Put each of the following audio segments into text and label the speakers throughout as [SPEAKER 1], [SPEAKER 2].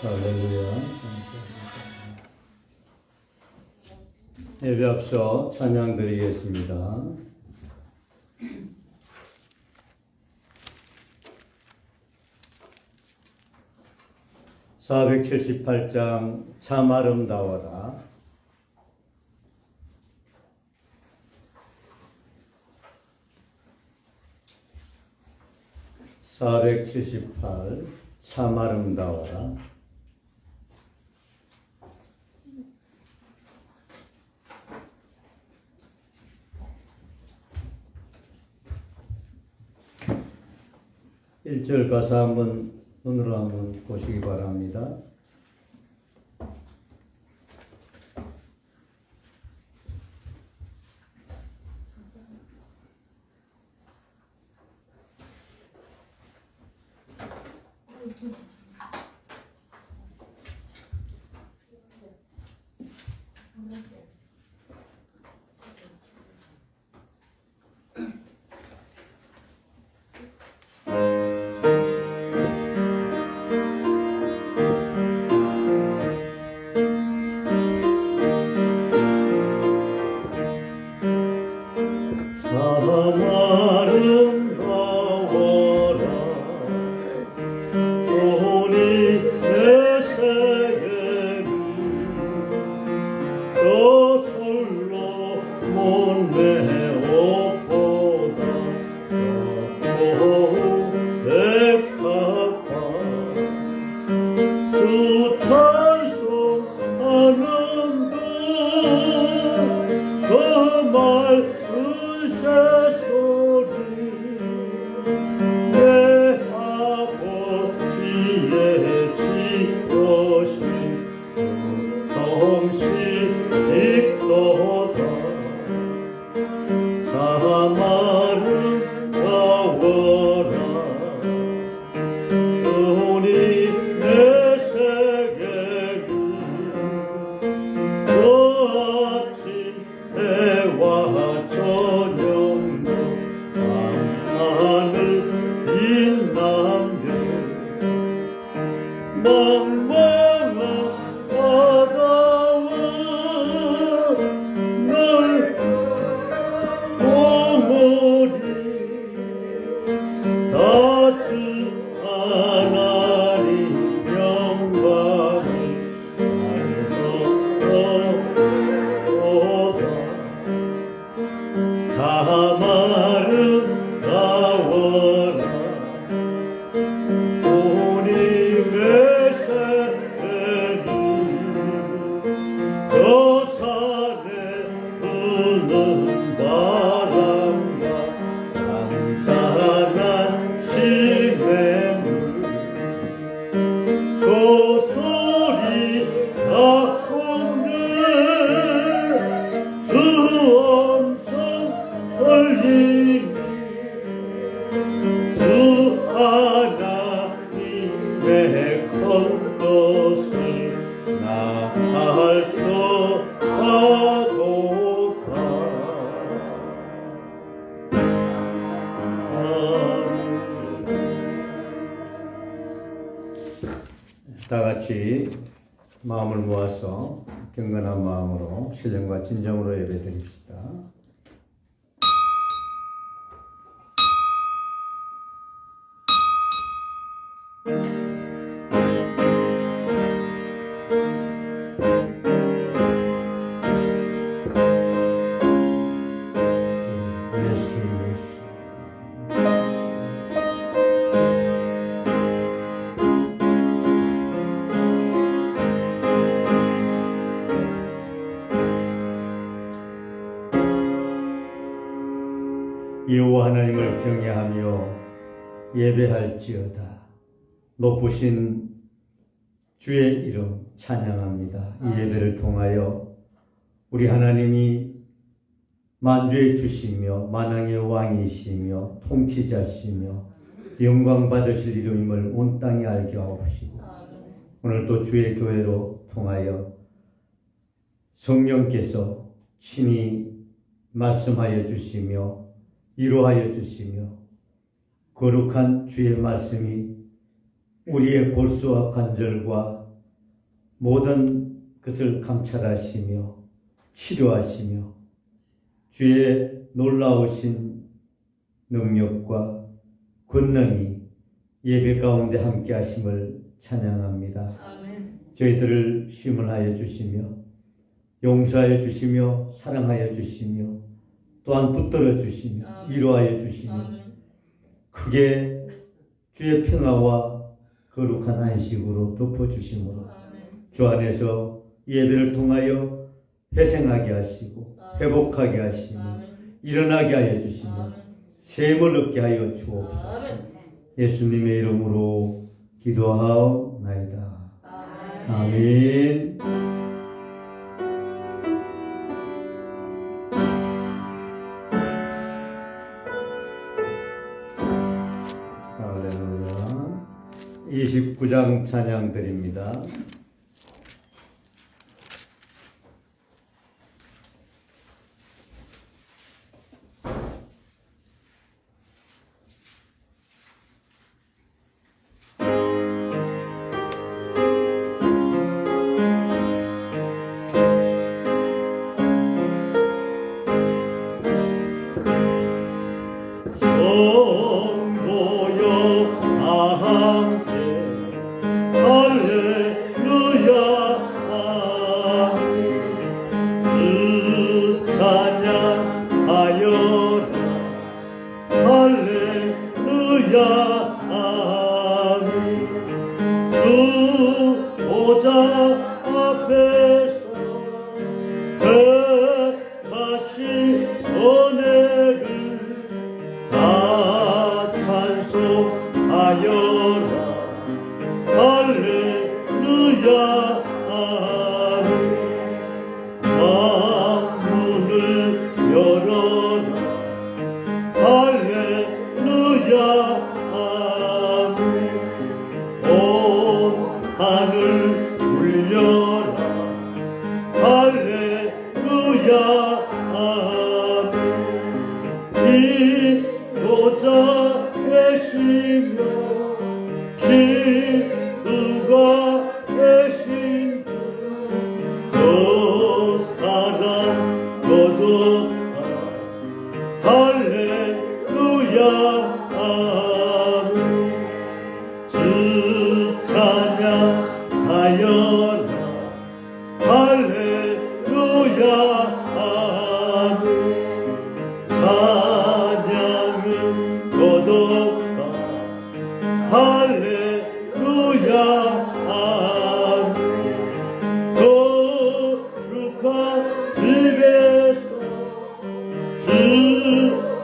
[SPEAKER 1] 할렐루야. 예배 앞서 찬양 드리겠습니다. (478장) 참 아름다워라. (478) 참 아름다워라. 일절 가사 한번 눈으로 한번 보시기 바랍니다. 다 같이 마음을 모아서 경건한 마음으로 신령과 진정으로 예배드립시다. 여호와 하나님을 경외하며 예배할지어다. 높으신 주의 이름 찬양합니다. 이 예배를 통하여 우리 하나님이 만주의 주시며 만왕의 왕이시며 통치자시며 영광 받으실 이름임을 온 땅이 알게 하옵시고, 오늘도 주의 교회로 통하여 성령께서 친히 말씀하여 주시며 위로하여 주시며 거룩한 주의 말씀이 우리의 골수와 관절과 모든 것을 감찰하시며 치료하시며 주의 놀라우신 능력과 권능이 예배 가운데 함께 하심을 찬양합니다.
[SPEAKER 2] 아멘.
[SPEAKER 1] 저희들을 쉼을 하여 주시며 용서하여 주시며 사랑하여 주시며 또한 붙들어 주시며
[SPEAKER 2] 아멘.
[SPEAKER 1] 위로하여 주시며
[SPEAKER 2] 아멘.
[SPEAKER 1] 크게 주의 평화와 거룩한 안식으로 덮어주심으로
[SPEAKER 2] 아멘.
[SPEAKER 1] 주 안에서 예배를 통하여 회생하게 하시고 회복하게 하시며
[SPEAKER 2] 아멘.
[SPEAKER 1] 일어나게 하여 주시며
[SPEAKER 2] 아멘.
[SPEAKER 1] 셈을 얻게 하여 주옵소서.
[SPEAKER 2] 아멘.
[SPEAKER 1] 예수님의 이름으로 기도하옵나이다.
[SPEAKER 2] 아멘.
[SPEAKER 1] 아멘. 할렐루야. 29장 찬양 드립니다. 성도여 함께 할렐루야 주 찬양하여라 할렐루야 주 보좌 앞에서 택하신 은혜를 다 찬송하여라 할렐루야 만문을 열어라 할렐루야 온 하늘 울려라 할렐루야 인도자 계시며 치유가 계신 그 사랑 거듭하 할렐루야 주 찬양하여라 할렐루야 찬양은 거듭하 할렐루야 거룩한 집에서 주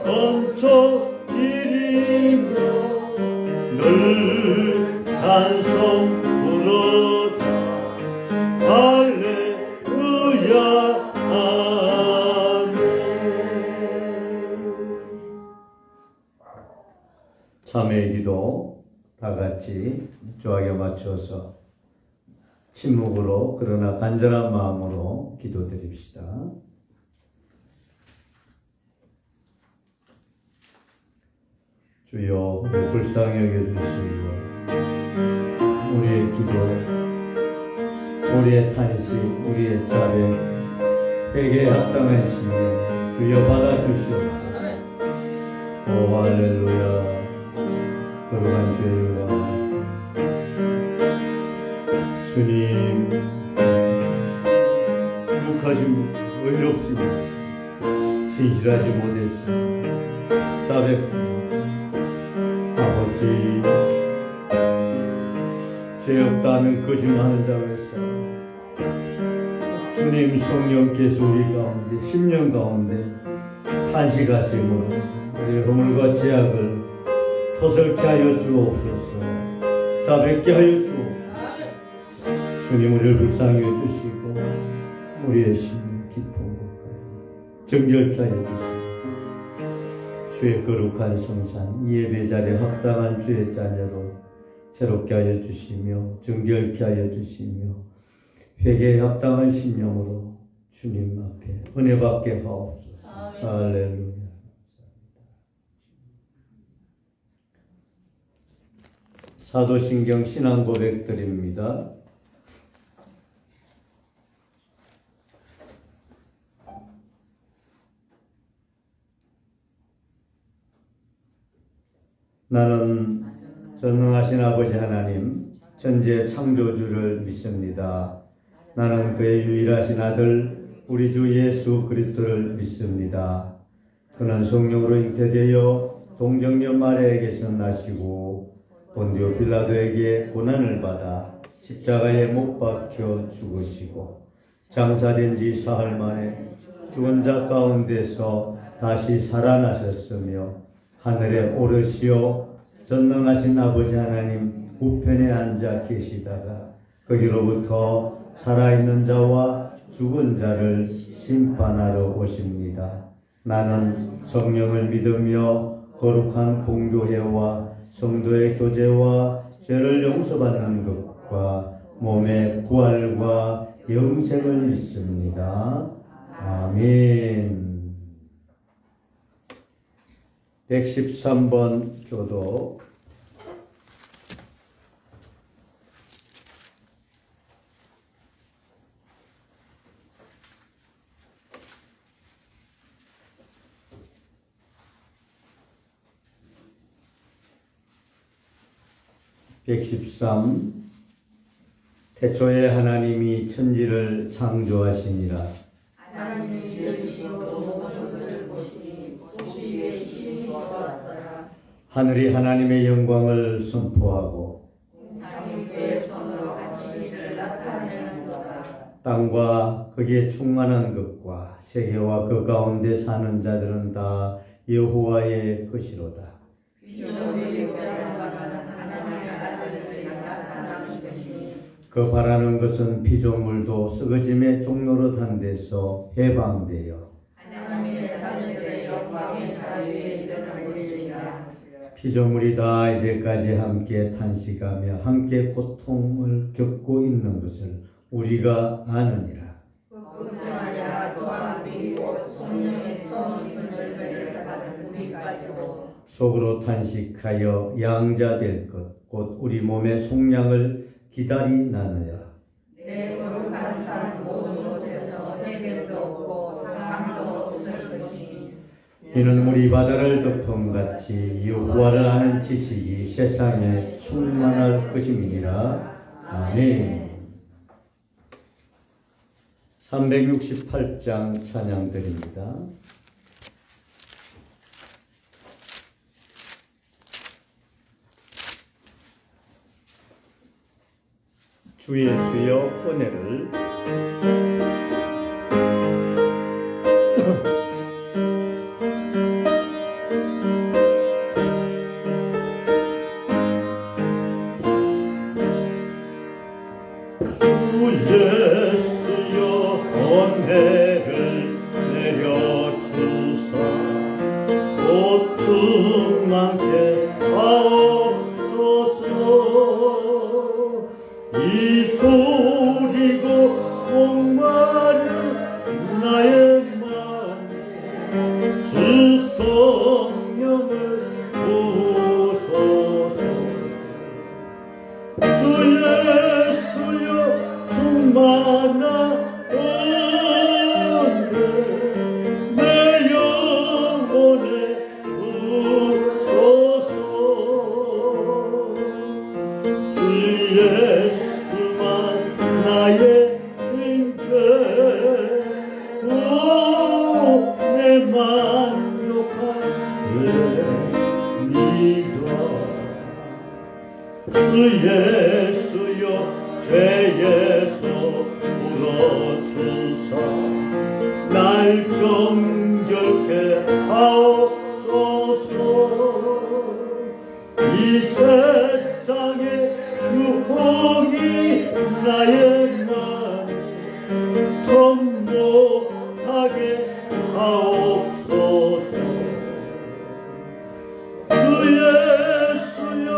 [SPEAKER 1] 엄청 일이며 늘 찬송 부르자 할렐루야 아멘. 참회의 기도 다 같이 주하게 맞춰서 침묵으로 그러나 간절한 마음으로 기도드립시다. 주여 불쌍히 여겨주시고 우리의 기도, 우리의 탄식, 우리의 자백, 회개에 합당한 심령 주여 받아주시옵소서. 오 할렐루야. 거룩한 주의 영광 주님, 묵하지 의롭지 신실하지 못했어 자백 아버지 죄 없다는 거짓말하는 자로 했어. 주님 성령께서 우리 가운데 10년 가운데 탄식하심으로 우리 허물과 죄악을 터설케 하여 주옵소서. 자백케 하여 주옵소서. 주님 우리를 불쌍히 해주시고 우리의 심을 깊은 곳까지 정결케 하여 주시고 주의 거룩한 성산 이 예배 자리에 합당한 주의 자녀로 새롭게 하여 주시며 정결케 하여 주시며 회개에 합당한 심령으로 주님 앞에 은혜 받게 하옵소서. 할렐루야. 사도신경 신앙 고백드립니다. 나는 전능하신 아버지 하나님, 천지의 창조주를 믿습니다. 나는 그의 유일하신 아들 우리 주 예수 그리스도를 믿습니다. 그는 성령으로 잉태되어 동정녀 마리아에게서 나시고 본디오 빌라도에게 고난을 받아 십자가에 못 박혀 죽으시고 장사된 지 사흘 만에 죽은 자 가운데서 다시 살아나셨으며 하늘에 오르시어 전능하신 아버지 하나님 우편에 앉아 계시다가 거기로부터 살아있는 자와 죽은 자를 심판하러 오십니다. 나는 성령을 믿으며 거룩한 공교회와 성도의 교제와 죄를 용서받는 것과 몸의 부활과 영생을 믿습니다. 아멘. 113번 교도. 태초에 하나님이 천지를 창조하시니라.
[SPEAKER 3] 하나님이 저주시고 모든 것을 보시니 보시기에 심히 좋았더라.
[SPEAKER 1] 하늘이 하나님의 영광을 선포하고
[SPEAKER 3] 땅이 그의 손으로 하신 일을 나타내는도다.
[SPEAKER 1] 땅과 거기에 충만한 것과 세계와 그 가운데 사는 자들은 다 여호와의 것이로다.
[SPEAKER 3] 피조물이 바라는 하나님의 아들들이 나타나신 것이니
[SPEAKER 1] 그 바라는 것은 피조물도 썩어짐의 종노릇한 데서 해방되어
[SPEAKER 3] 하나님의 자녀들의 영광의 자유에 이르는 것이니라.
[SPEAKER 1] 피조물이 다 이제까지 함께 탄식하며 함께 고통을 겪고 있는 것을 우리가 아느니라.
[SPEAKER 3] 그뿐 아니라 또한 믿고 성령의 처음 입은 열매를 받은 우리까지도
[SPEAKER 1] 속으로 탄식하여 양자 될 것 곧 우리 몸의 속량을 기다리나느냐.
[SPEAKER 3] 내 거룩한 산 모든 곳에서 해결도 없고 상도 없을 것이니
[SPEAKER 1] 이는 우리 바다를 덮음같이 여호와를 아는 지식이 세상에 충만할 것임이니라. 아멘. 368장 찬양드립니다. 주 예수여 은혜를 주 예수여 은혜를 내려주사 고통 많게 하옵소서. 이 졸이고 목마른 나의 마음 주 성령을 부소서. 주 예수여 충만한 은혜 내 영혼에 부소서. 주 예수만 나의 힘돼 내 만족한 내 믿어. 주 예수여 죄에서 풀어주사 날 정결케 하옵소서. 이 세상의 유혹이 나의 맘 통곡하게 하옵소서. 주 예수여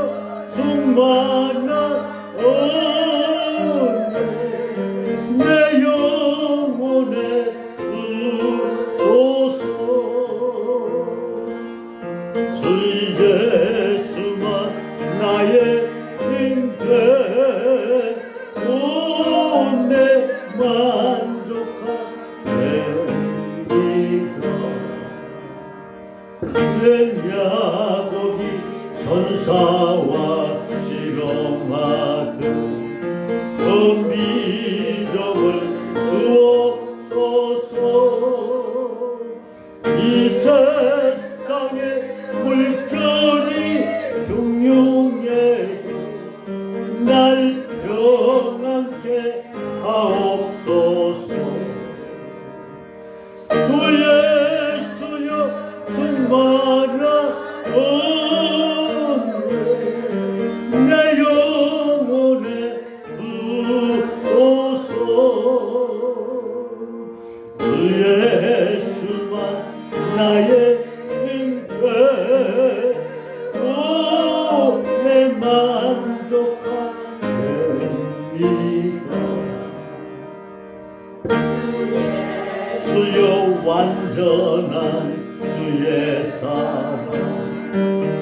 [SPEAKER 1] 충만한 은혜 내 영혼에 부소서. 주 예수만 나의 힘돼 내 만족한 내 믿어. 내 야곱이 천사와 실험하듯 그 믿음을 주옵소서. 이 세상의 물결이 흉흉해도 날 평안케 하옵소서. 주 예수여 충만한 은혜 내 영혼에 부소서. 주 예수만 나의 힘되 내 만족하옵니다. 주여 완전한 주의 사랑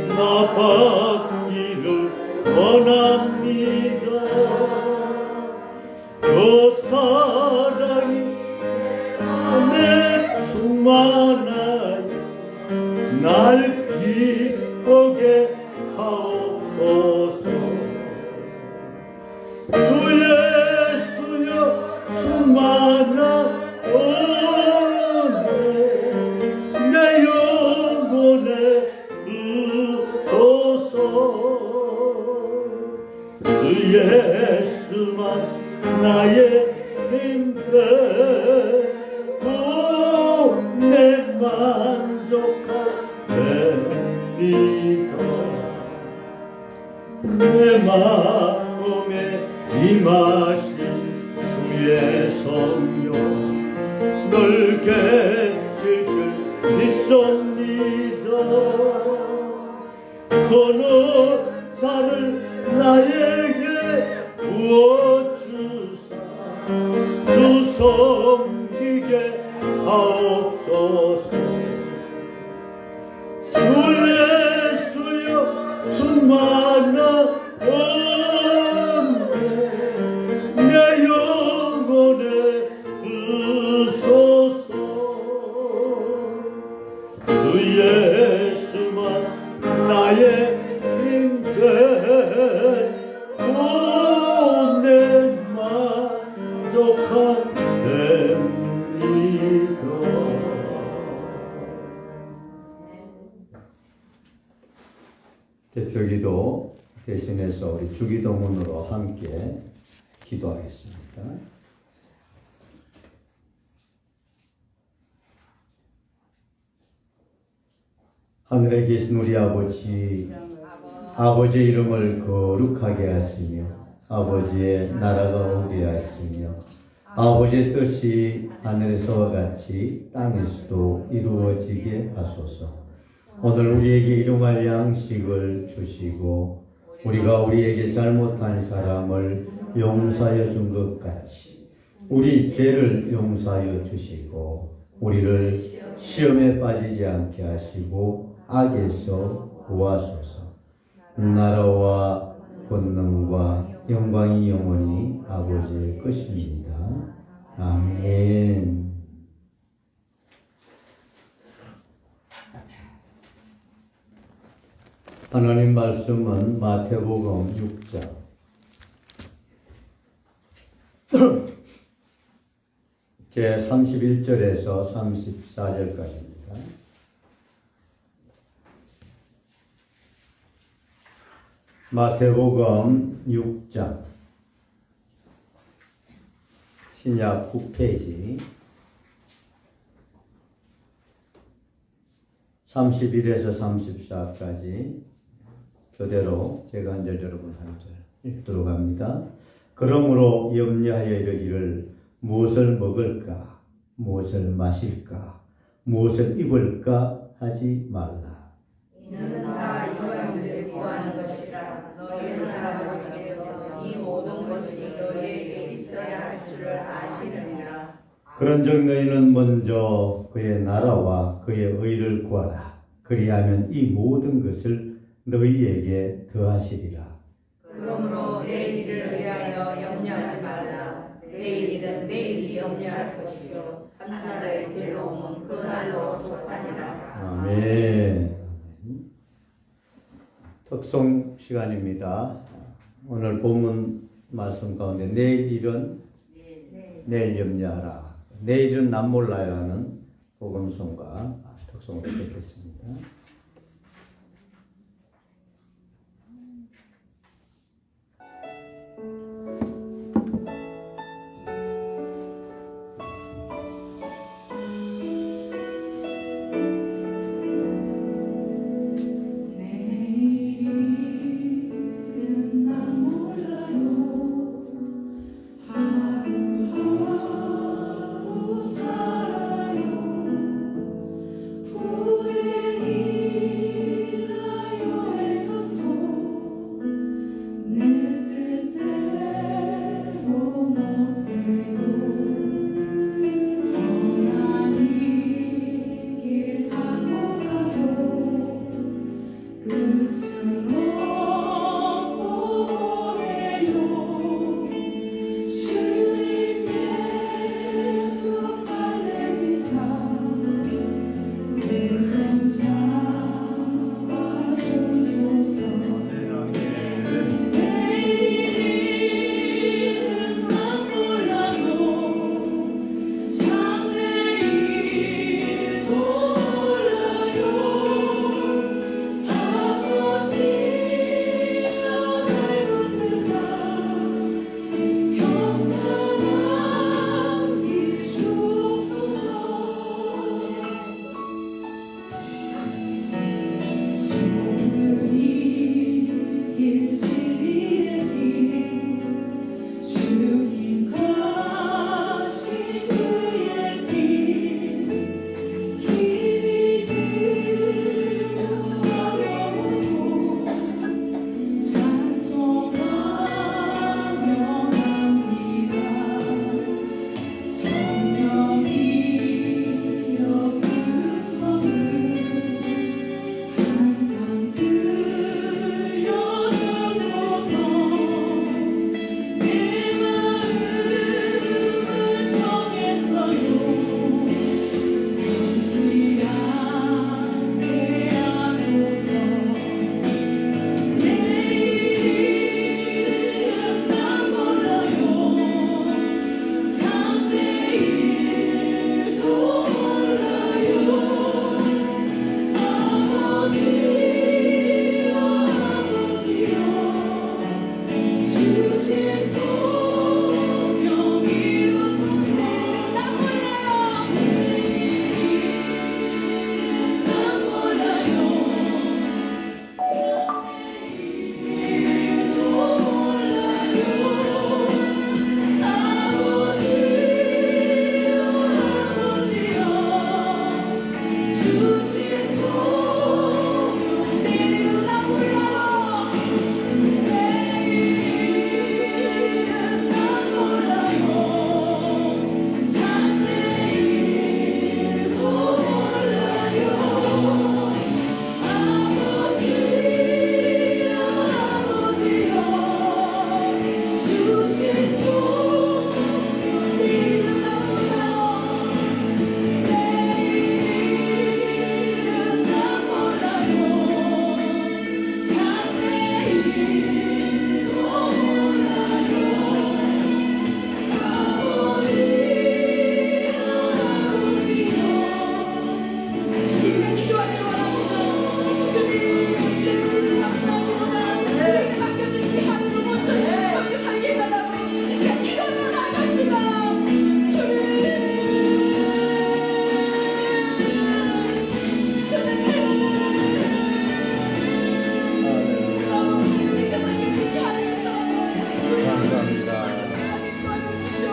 [SPEAKER 1] 나 받기를 원합니다. 그 사랑이 내 충만하여 날 기쁘게 하옵소서. 주 예수여 충만한 은혜 내 영혼에 부소서. 주 예수만 나의 힘되고 내 만족하옵니다. 내 마음에 임하신 주의 성령 넓게 계실 줄 믿습니다. 권능사를 나에게 부어주사 주 섬기게 하옵소서. 주 예수여 충만한 은혜 내 영혼에 부소서. 주 예수만 나의 힘되고 내 만족하옵니다. 대표기도 대신해서 우리 주기도문으로 함께 기도하겠습니다. 하늘에 계신 우리 아버지, 아버지의 이름을 거룩하게 하시며 아버지의 나라가 오게 하시며 아버지의 뜻이 하늘에서와 같이 땅에서도 이루어지게 하소서. 오늘 우리에게 일용할 양식을 주시고 우리가 우리에게 잘못한 사람을 용서하여 준 것 같이 우리 죄를 용서하여 주시고 우리를 시험에 빠지지 않게 하시고 악에서 구하소서. 나라와 권능과 영광이 영원히 아버지의 것입니다. 아멘. 하나님 말씀은 마태복음 6장 제 31절에서 34절까지입니다. 마태복음 6장 신약 9페이지 31에서 34까지 교대로 제가 한 절 여러분 한 절 읽도록 합니다. 그러므로 염려하여 이르기를 무엇을 먹을까 무엇을 마실까 무엇을 입을까 하지 말라.
[SPEAKER 3] 이는 다 이방인들이 구하는 것이라. 너희는 아버지께서 이 모든 것이 너희에게 있어야 할 줄을 아시느니라.
[SPEAKER 1] 그런즉 너희는 먼저 그의 나라와 그의 의를 구하라. 그리하면 이 모든 것을 너희에게 더하시리라.
[SPEAKER 3] 그러므로 내일을 위하여 염려하지 말라. 내일은 내일이 염려할 것이요 한 날의 괴로움은 그날로 족하니라.
[SPEAKER 1] 아멘. 특송 시간입니다. 오늘 본문 말씀 가운데 내일 일은 내일 염려하라. 내일은 남 몰라야 하는 복음성과 특송을 듣겠습니다.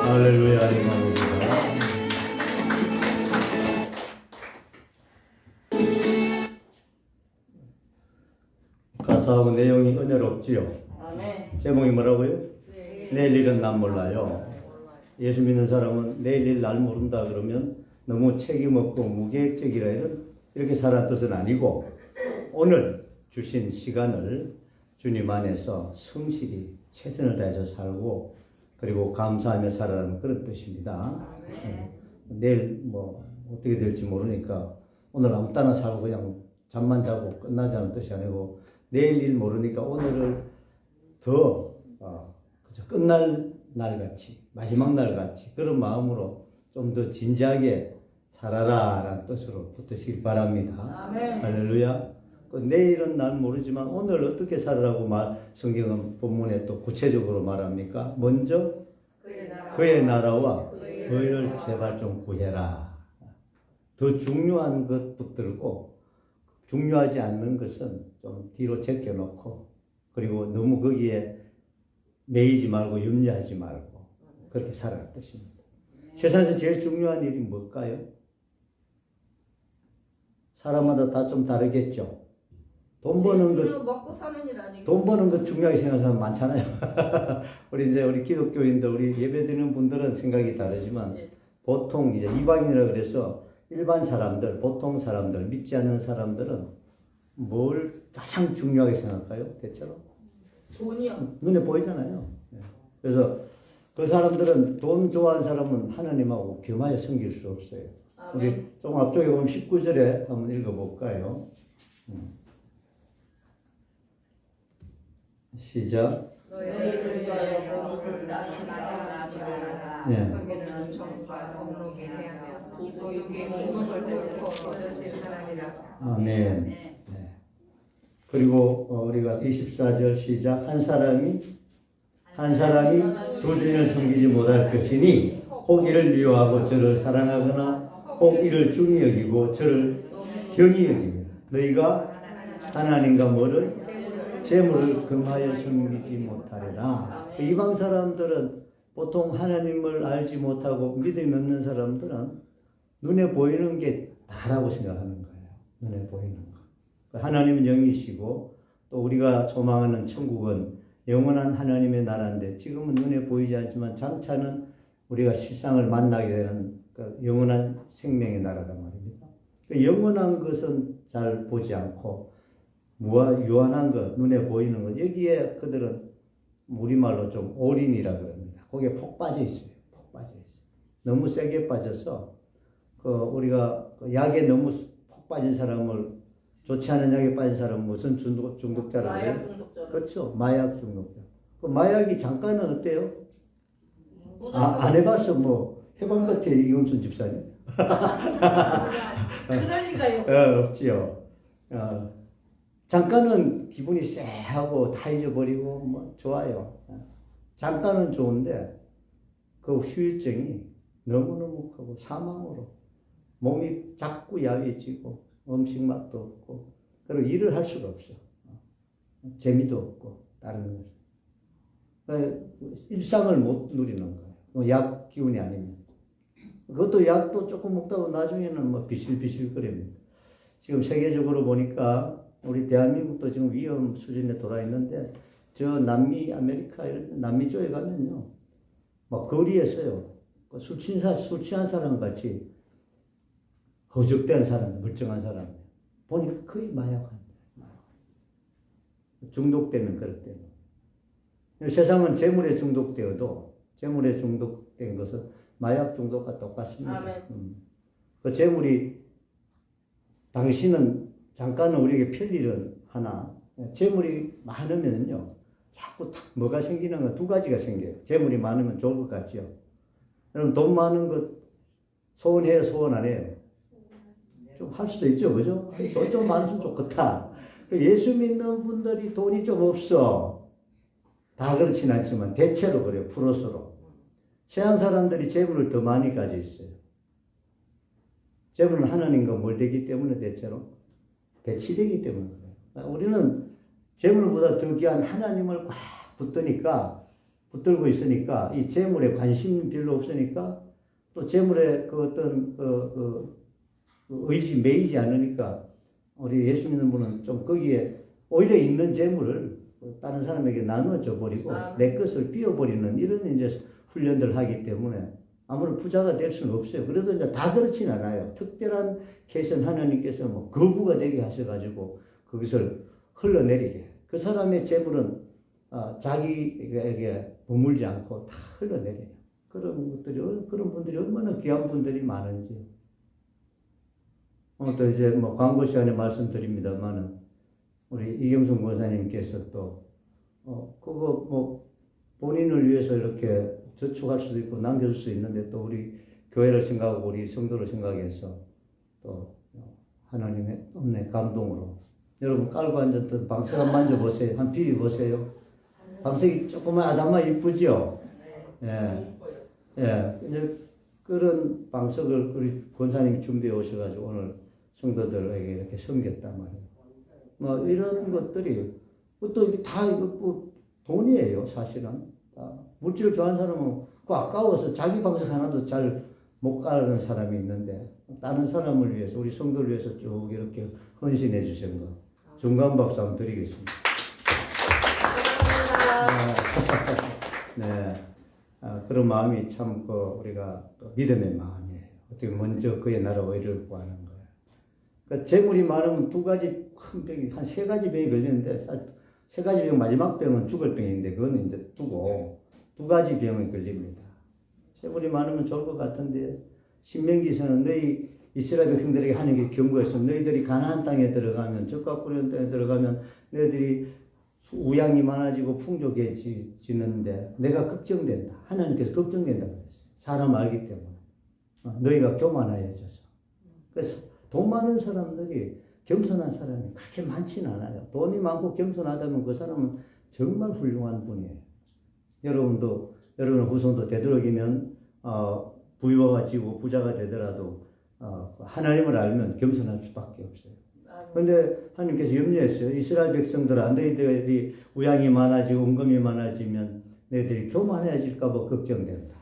[SPEAKER 1] 할렐루야, 감사합니다. 가사하고 내용이 은혜롭지요. 제목이 뭐라고요? 내일 일은 난 몰라요. 예수 믿는 사람은 내일 일 날 모른다 그러면 너무 책임 없고 무계획적이라 이렇게 살았던 뜻은 아니고, 오늘 주신 시간을 주님 안에서 성실히 최선을 다해서 살고 그리고 감사하며 살아라는 그런 뜻입니다. 내일 뭐 어떻게 될지 모르니까 오늘 아무 때나 살고 그냥 잠만 자고 끝나자는 뜻이 아니고, 내일 일 모르니까 오늘을 더 그저 끝날 날 같이 마지막 날 같이 그런 마음으로 좀 더 진지하게 살아라라는 뜻으로 붙으시길 바랍니다.
[SPEAKER 2] 아멘.
[SPEAKER 1] 할렐루야. 내일은 난 모르지만 오늘 어떻게 살으라고 성경은 본문에 또 구체적으로 말합니까? 먼저 그의 나라와 그의를 제발 좀 구해라. 더 중요한 것 붙들고 중요하지 않는 것은 좀 뒤로 제껴놓고 그리고 너무 거기에 매이지 말고 염려하지 말고 그렇게 살아라 뜻입니다. 세상에서 제일 중요한 일이 뭘까요? 사람마다 다 좀 다르겠죠. 돈 버는 것,
[SPEAKER 2] 먹고 사는 일 아니고.
[SPEAKER 1] 돈 버는 것 중요하게 생각하는 사람 많잖아요. 우리 기독교인들, 우리 예배드리는 분들은 생각이 다르지만 보통 이제 이방인이라 그래서 일반 사람들, 보통 사람들, 믿지 않는 사람들은 뭘 가장 중요하게 생각할까요? 대체로?
[SPEAKER 2] 돈이요.
[SPEAKER 1] 눈에 보이잖아요. 그래서 그 사람들은 돈 좋아하는 사람은 하나님하고 겸하여 섬길 수 없어요. 우리 좀 앞쪽에 보면 19절에 한번 읽어볼까요? 시작.
[SPEAKER 3] 너희를 위하여 공을 땅에 쌓아주라.
[SPEAKER 1] 네.
[SPEAKER 3] 거기는 정과 공로게 하며 도둑의 구멍을 뚫고 얻어질 하나니라.
[SPEAKER 1] 아멘. 네. 그리고 우리가 24절 시작. 한 사람이 두 주인을 섬기지 못할 것이니 혹 이를 미워하고 저를 사랑하거나 혹 이를 중히 여기고 저를 경히 여깁니다. 너희가 하나님과 뭐를? 재물을 금하여 섬기지 못하리라. 이방 사람들은 보통 하나님을 알지 못하고 믿음이 없는 사람들은 눈에 보이는 게 다라고 생각하는 거예요. 눈에 보이는 거. 하나님은 영이시고 또 우리가 소망하는 천국은 영원한 하나님의 나라인데 지금은 눈에 보이지 않지만 장차는 우리가 실상을 만나게 되는 영원한 생명의 나라단 말입니다. 영원한 것은 잘 보지 않고 유한한 것, 눈에 보이는 것, 여기에 그들은 우리말로 좀 올인이라 그럽니다. 거기에 폭 빠져 있어요. 폭 빠져 있어요. 너무 세게 빠져서 우리가 약에 너무 폭 빠진 사람을 좋지 않은 약에 빠진 사람은 무슨 중독자라고 해요?
[SPEAKER 2] 마약 중독자.
[SPEAKER 1] 그렇죠. 마약 중독자. 그 마약이 잠깐은 어때요? 안 해봤어. 뭐 해본 것 같아. 이금순 집사님.
[SPEAKER 2] 그럴 리가요.
[SPEAKER 1] 없지요. 잠깐은 기분이 쎄하고 다 잊어버리고 뭐 좋아요. 잠깐은 좋은데 그 후유증이 너무너무 크고 사망으로 몸이 자꾸 야위지고 음식 맛도 없고 그리고 일을 할 수가 없어. 재미도 없고 다른 것은 일상을 못 누리는 거예요. 약 기운이 아니면 그것도 약도 조금 먹다가 나중에는 뭐 비실비실거립니다. 지금 세계적으로 보니까 우리 대한민국도 지금 위험 수준에 돌아 있는데 저 남미 아메리카 이런 남미 쪽에 가면요 막 거리에서요 술 취한 사람 같이 허접된 사람, 멀쩡한 사람 보니까 거의 마약한다. 중독되면 그렇대요. 세상은 재물에 중독되어도 재물에 중독된 것은 마약 중독과 똑같습니다. 그 재물이 당신은 잠깐은 우리에게 편리를 하나 재물이 많으면요 자꾸 뭐가 생기는 건 두 가지가 생겨요. 재물이 많으면 좋을 것 같지요. 여러분 돈 많은 것 소원해요, 소원 안 해요? 좀 할 수도 있죠, 그죠? 돈 좀 많으면 좋겠다. 예수 믿는 분들이 돈이 좀 없어. 다 그렇진 않지만 대체로 그래요, 프로스로. 서양 사람들이 재물을 더 많이 가지고 있어요. 재물은 하나님과 멀되기 때문에 대체로 배치되기 때문에 그래요. 우리는 재물보다 더 귀한 하나님을 꽉 붙들고 있으니까 이 재물에 관심이 별로 없으니까 또 재물에 그 어떤 매이지 않으니까 우리 예수 믿는 분은 좀 거기에 오히려 있는 재물을 다른 사람에게 나눠줘 버리고 내 것을 비워버리는 이런 이제 훈련들을 하기 때문에 아무런 부자가 될 수는 없어요. 그래도 이제 다 그렇진 않아요. 특별한 케이스는 하나님께서 뭐 거부가 되게 하셔가지고 그것을 흘러내리게. 그 사람의 재물은 자기에게 머물지 않고 다 흘러내려요. 그런 분들이 얼마나 귀한 분들이 많은지. 또 이제 뭐 광고 시간에 말씀드립니다만은 우리 이경순 권사님께서 또 그거 뭐 본인을 위해서 이렇게 저축할 수도 있고 남겨줄 수 있는데 또 우리 교회를 생각하고 우리 성도를 생각해서 또 하나님의 은혜 감동으로 여러분 깔고 앉았던 방석 한번 만져보세요. 한 비벼보세요. 방석이 조그만 아담아 이쁘죠? 예. 예. 이제 그런 방석을 우리 권사님이 준비해 오셔가지고 오늘 성도들에게 이렇게 섬겼단 말이에요. 뭐 이런 것들이 또 이게 다 이거 뭐 돈이에요, 사실은. 물질을 좋아하는 사람은 그 아까워서 자기 방석 하나도 잘 못 가는 사람이 있는데 다른 사람을 위해서 우리 성도를 위해서 쭉 이렇게 헌신해 주신 거 중간 박수 한번 드리겠습니다. 네, 그런 마음이 참 우리가 믿음의 마음이에요. 어떻게 먼저 그의 나라 의를 구하는 거예요. 그러니까 재물이 많으면 두 가지 큰 병이 한 세 가지 병이 걸리는데 세 가지 병 마지막 병은 죽을 병인데 그거는 이제 두고 두 가지 병이 걸립니다. 재물이 많으면 좋을 것 같은데 신명기에서는 너희 이스라엘 백성들에게 하는 게 경고해서 너희들이 가나안 땅에 들어가면 적과 꾸려온 땅에 들어가면 너희들이 우양이 많아지고 풍족해지는데 내가 걱정된다. 하나님께서 걱정된다 그랬어요. 사람 알기 때문에 너희가 교만하여져서. 그래서 돈 많은 사람들이 겸손한 사람이 그렇게 많지는 않아요. 돈이 많고 겸손하다면 그 사람은 정말 훌륭한 분이에요. 여러분도 여러분 후손도 되도록이면 부유가 지고 부자가 되더라도 하나님을 알면 겸손할 수밖에 없어요. 그런데 하나님께서 염려했어요. 이스라엘 백성들아 너희들이 우양이 많아지고 은금이 많아지면 너희들이 교만해질까 봐 걱정된다.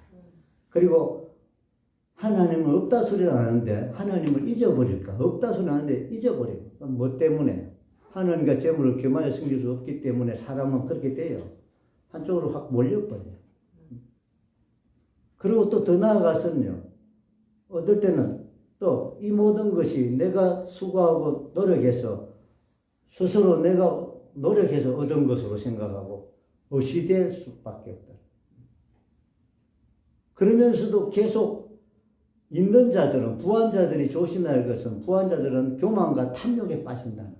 [SPEAKER 1] 그리고 하나님은 없다 소리를 하는데 하나님을 잊어버릴까? 없다 소리를 하는데 잊어버리고. 뭐 때문에? 하나님과 재물을 교만에 숨길 수 없기 때문에 사람은 그렇게 돼요. 한쪽으로 확 몰려버려요. 그리고 또 더 나아가서는요. 어떨 때는 또 이 모든 것이 내가 수고하고 노력해서 스스로 내가 노력해서 얻은 것으로 생각하고 의시될 수밖에 없다. 그러면서도 계속 있는 자들은 부한자들이 조심해야 할 것은 부한자들은 교만과 탐욕에 빠진다는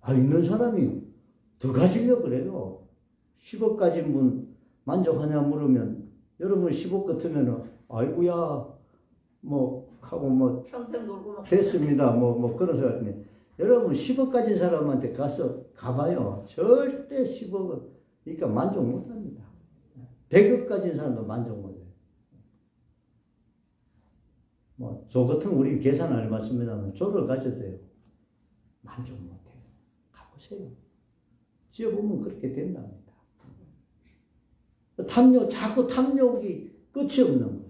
[SPEAKER 1] 거예요. 있는 사람이 더 가지려고 그래요. 10억 가진 분 만족하냐 물으면 여러분 10억 같으면 아이고야 뭐 하고 뭐
[SPEAKER 2] 평생 놀고
[SPEAKER 1] 됐습니다. 뭐 그런 소리 하더니 여러분 10억 가진 사람한테 가봐요. 절대 10억은 그러니까 만족 못합니다. 100억 가진 사람도 만족 못해요. 뭐 저 같은 우리 계산 안 해봤습니다만 조를 가져도 돼요. 만족 못해요. 가보세요. 지어보면 그렇게 된답니다. 자꾸 탐욕이 끝이 없는 거예요.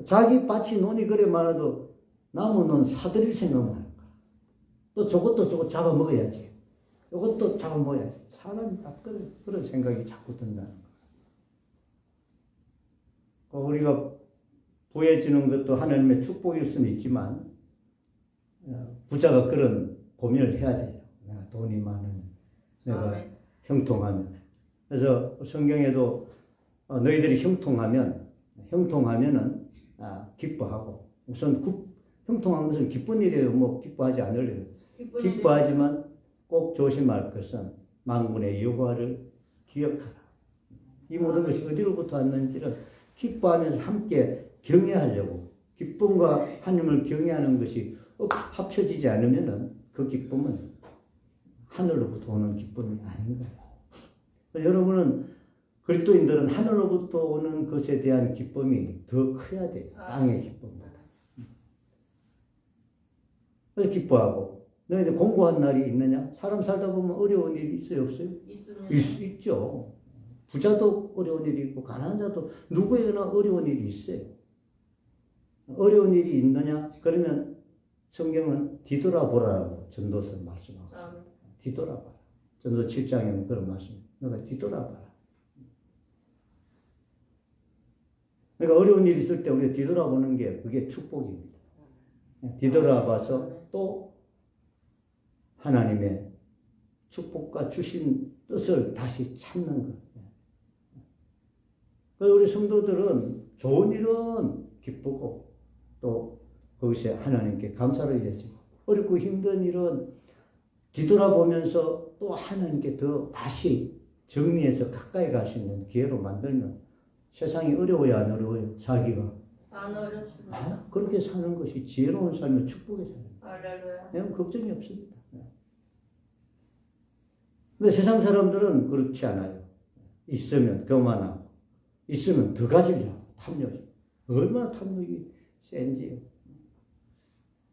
[SPEAKER 1] 자기 밭이 논이 그래 많아도 남은 논 사들일 생각만 하는 거야. 또 저것도 잡아먹어야지. 이것도 잡아먹어야지. 사람이 딱 그런 생각이 자꾸 든다는 거예요. 우리가 부해지는 것도 하나님의 축복일 수는 있지만 부자가 그런 고민을 해야 돼요. 내가 돈이 많으면, 내가 형통하면. 그래서 성경에도 너희들이 형통하면은 기뻐하고 우선 형통한 것은 기쁜 일이에요. 뭐 기뻐하지 않을 일이에요. 기뻐하지만 꼭 조심할 것은 만군의 여호와를 기억하라. 이 모든 것이 어디로부터 왔는지를 기뻐하면서 함께 경외하려고 기쁨과 하나님을 경외하는 것이 합쳐지지 않으면은 그 기쁨은 하늘로부터 오는 기쁨이 아닌 거예요. 여러분은 그리스도인들은 하늘로부터 오는 것에 대한 기쁨이 더 커야 돼요. 땅의 기쁨보다. 그래서 기뻐하고 너희들 공고한 날이 있느냐? 사람 살다 보면 어려운 일이 있어요, 없어요? 있죠. 부자도 어려운 일이 있고 가난한 자도 누구에게나 어려운 일이 있어요. 어려운 일이 있느냐? 그러면 성경은 뒤돌아보라고 전도서 말씀하고 뒤돌아봐라. 전도 7장에는 그런 말씀. 너가 뒤돌아봐라. 그러니까 어려운 일이 있을 때 우리가 뒤돌아보는 게 그게 축복입니다. 뒤돌아봐서 또 하나님의 축복과 주신 뜻을 다시 찾는 것. 그래서 우리 성도들은 좋은 일은 기쁘고 또 그것이 하나님께 감사를 여지고 어렵고 힘든 일은 뒤돌아보면서 또 하나님께 더 다시 정리해서 가까이 갈 수 있는 기회로 만들면 세상이 어려워요, 안 어려워요? 살기가.
[SPEAKER 2] 안 어렵습니다.
[SPEAKER 1] 그렇게 사는 것이 지혜로운 삶의 축복의 삶입니다.
[SPEAKER 2] 할렐루야.
[SPEAKER 1] 내가 걱정이 없습니다. 근데 세상 사람들은 그렇지 않아요. 있으면 교만하고, 있으면 더 가지려고 탐욕. 얼마나 탐욕이 센지요.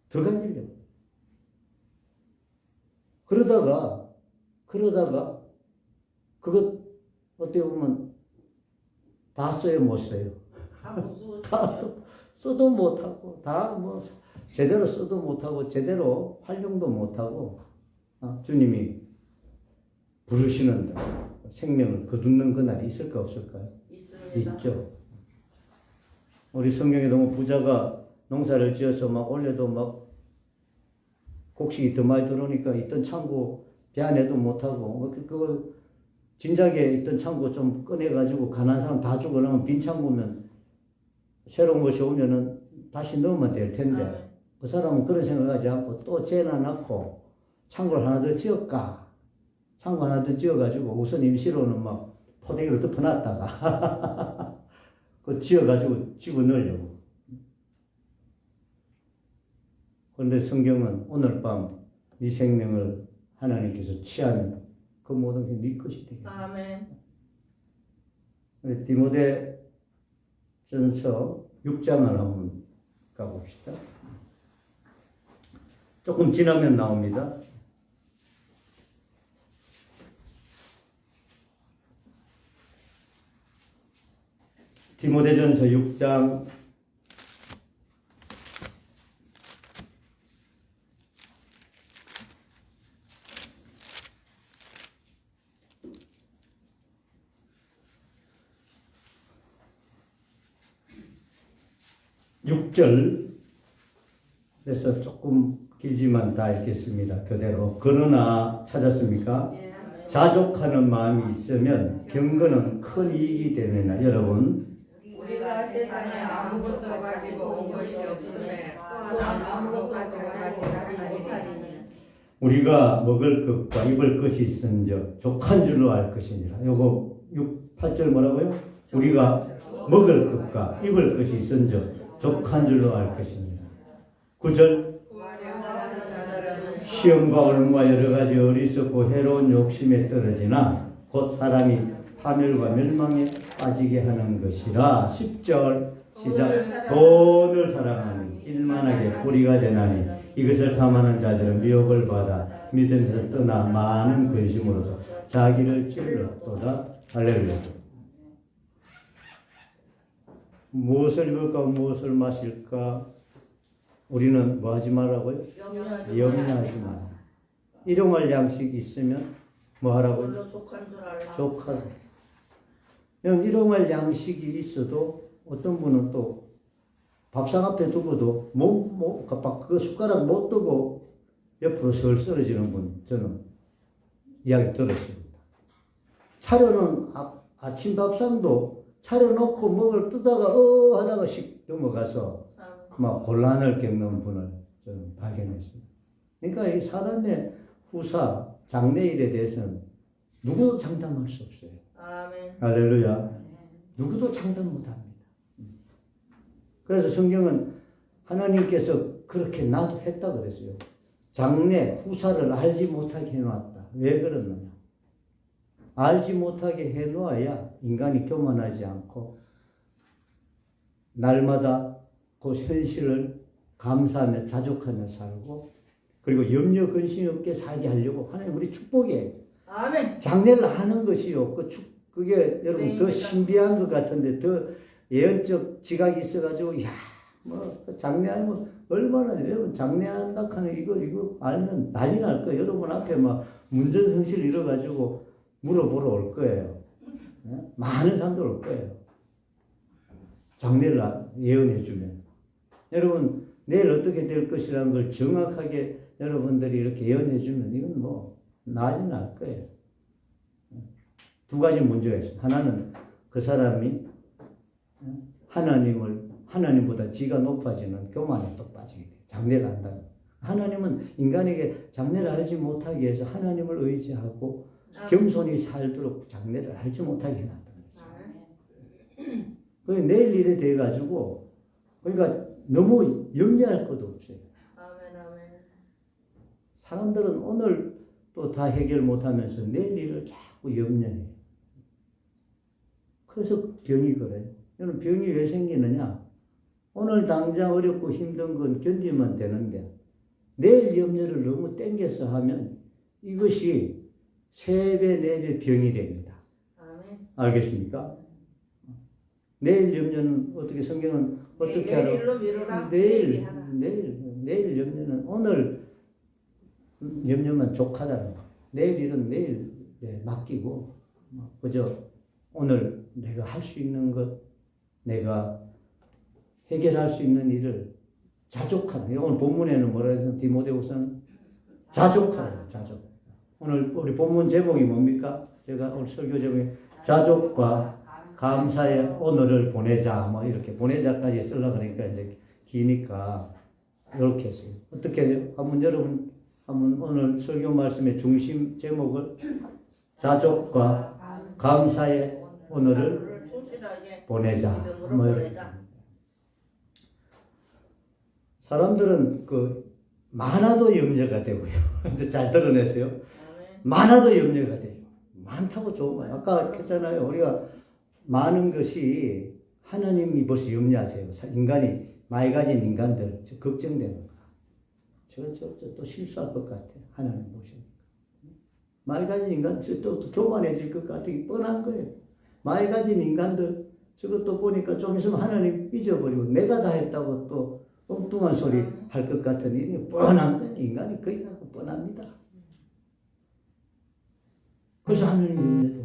[SPEAKER 1] 더 가지려고. 그러다가 그것 어떻게 보면 다 써요, 못 써요. 다 써도 못하고 다 뭐 제대로 써도 못하고 제대로 활용도 못하고 주님이 부르시는 생명을 거두는 그날이 있을까 없을까요?
[SPEAKER 2] 있습니다.
[SPEAKER 1] 있죠. 우리 성경에 너무 부자가 농사를 지어서 막 올려도 막 곡식이 더 많이 들어오니까 있던 창고 배안해도 못하고 그거 진작에 있던 창고 좀 꺼내가지고 가난한 사람 다 주고 나면 빈 창고면 새로운 것이 오면은 다시 넣으면 될 텐데 그 사람은 그런 생각하지 않고 또 재놔놓고 창고를 하나 더 지을까? 창고 하나 더 지어가지고 우선 임시로는 막 포대기로 덮어놨다가 그 지어가지고 집어넣으려고. 그런데 성경은 오늘 밤 네 생명을 하나님께서 취하면 그 모든 게 네 것이 되겠다.
[SPEAKER 2] 아멘.
[SPEAKER 1] 우리 디모데 전서 6장을 한번 가봅시다. 조금 지나면 나옵니다. 디모데전서 6장 6절 그래서 조금 길지만 다 읽겠습니다. 그대로. 그러나 찾았습니까? 자족하는 마음이 있으면 경건은 큰 이익이 되느냐. 여러분
[SPEAKER 2] 우리가 세상에
[SPEAKER 3] 아무것도 가지고 온 것이 없음에 또한 아무것도 가지고 가지 못하리니
[SPEAKER 1] 우리가 먹을 것과 입을 것이 있은즉 족한 줄로 알 것이니라. 요거 8절 뭐라고요? 우리가 먹을 것과 입을 것이 있은즉 족한 줄로 알 것이니라. 9절
[SPEAKER 3] 구하려는 자들은
[SPEAKER 1] 시험과 올무와 여러 가지 어리석고 해로운 욕심에 떨어지나 곧 사람이 파멸과 멸망에 빠지게 하는 것이라. 10절 시작. 돈을 사랑하니 일만하게 불의가 되나니 이것을 탐하는 자들은 미혹을 받아 믿음에서 떠나 많은 근심으로서 자기를 찔렀도다. 할렐루야. 무엇을 입을까 무엇을 마실까 우리는 뭐 하지 말라고요? 염려하지 마라. 일용할 양식이 있으면 뭐 하라고요?
[SPEAKER 2] 물로 족한 줄 알라.
[SPEAKER 1] 족하고. 일용할 양식이 있어도 어떤 분은 또 밥상 앞에 두고도 그 숟가락 못 두고 옆으로 설 쓰러지는 분 저는 이야기 들었습니다. 차려놓은 아침 밥상도 차려놓고 먹을 뜨다가 하다가 씩 넘어가서 막 곤란을 겪는 분을 저는 발견했습니다. 그러니까 이 사람의 후사, 장래일에 대해서는 누구도 장담할 수 없어요.
[SPEAKER 2] 아멘.
[SPEAKER 1] 할렐루야. 누구도 장담 못합니다. 그래서 성경은 하나님께서 그렇게 나도 했다 그랬어요. 장래, 후사를 알지 못하게 해놨다. 왜 그러느냐? 알지 못하게 해놓아야 인간이 교만하지 않고 날마다 그 현실을 감사하며 자족하며 살고 그리고 염려 근심이 없게 살게 하려고 하나님 우리 축복이에요.
[SPEAKER 2] 아멘.
[SPEAKER 1] 장래를 하는 것이요. 그게 여러분 더
[SPEAKER 2] 네,
[SPEAKER 1] 신비한 것 같은데 더 예언적 지각이 있어가지고 장래하면 얼마나 여러분 장래한다 하는 이거 알면 난리 날 거예요. 여러분 앞에 막 문전성시를 이뤄가지고 물어보러 올 거예요. 네? 많은 사람들 올 거예요. 장래를 예언해 주면 여러분 내일 어떻게 될 것이라는 걸 정확하게 여러분들이 이렇게 예언해 주면 이건 뭐 난리 날 거예요. 두 가지 문제가 있어요. 하나는 그 사람이 하나님보다 지가 높아지는 교만에 또 빠지게 돼요. 장래를 한다는. 하나님은 인간에게 장래를 알지 못하게 해서 하나님을 의지하고 겸손히 살도록 장래를 알지 못하게 해놨다. 내일 일에 대해 가지고 그러니까 너무 염려할 것도 없어요.
[SPEAKER 2] 아멘. 아멘.
[SPEAKER 1] 사람들은 오늘 또 다 해결 못하면서 내일 일을 자꾸 염려해요. 그래서 병이 그래요. 여러분 병이 왜 생기느냐? 오늘 당장 어렵고 힘든 건 견디면 되는데 내일 염려를 너무 땡겨서 하면 이것이 3배, 4배 병이 됩니다.
[SPEAKER 2] 아멘.
[SPEAKER 1] 알겠습니까? 내일 염려는 어떻게 성경은 어떻게 하라?
[SPEAKER 3] 내일로 미루라.
[SPEAKER 1] 내일 염려는 오늘 염려만 족하다는 거. 내일 일은 내일 맡기고 그저 오늘 내가 할 수 있는 것, 내가 해결할 수 있는 일을 자족하라. 오늘 본문에는 뭐라 해서 디모데후서는 자족하라. 자족. 오늘 우리 본문 제목이 뭡니까? 제가 오늘 설교 제목이 자족과 감사의 오늘을 보내자. 뭐 이렇게 보내자까지 쓰려고 그러니까 이제 기니까 이렇게 했어요. 어떻게 해요? 한번 오늘 설교 말씀의 중심 제목을 자족과 감사의 오늘을
[SPEAKER 2] 충실하게
[SPEAKER 1] 보내자.
[SPEAKER 2] 믿음으로
[SPEAKER 1] 뭐
[SPEAKER 2] 보내자.
[SPEAKER 1] 사람들은 많아도 염려가 되고요. 이제 잘 드러냈어요.
[SPEAKER 2] 아멘.
[SPEAKER 1] 많아도 염려가 돼요. 많다고 좋은 거예요. 아까 했잖아요. 우리가 많은 것이 하나님이 벌써 염려하세요. 인간이 많이 가진 인간들 걱정되는 거. 또 실수할 것 같아. 하나님 보시니까. 많이 가진 인간 또 교만해질 것 같은 게 뻔한 거예요. 많이 가진 인간들 저것도 보니까 좀 있으면 하나님 잊어버리고 내가 다 했다고 또 엉뚱한 소리 할 것 같은 일이 뻔한 거예요. 인간이 거의 다 뻔합니다. 그래서 하나님 염려돼요.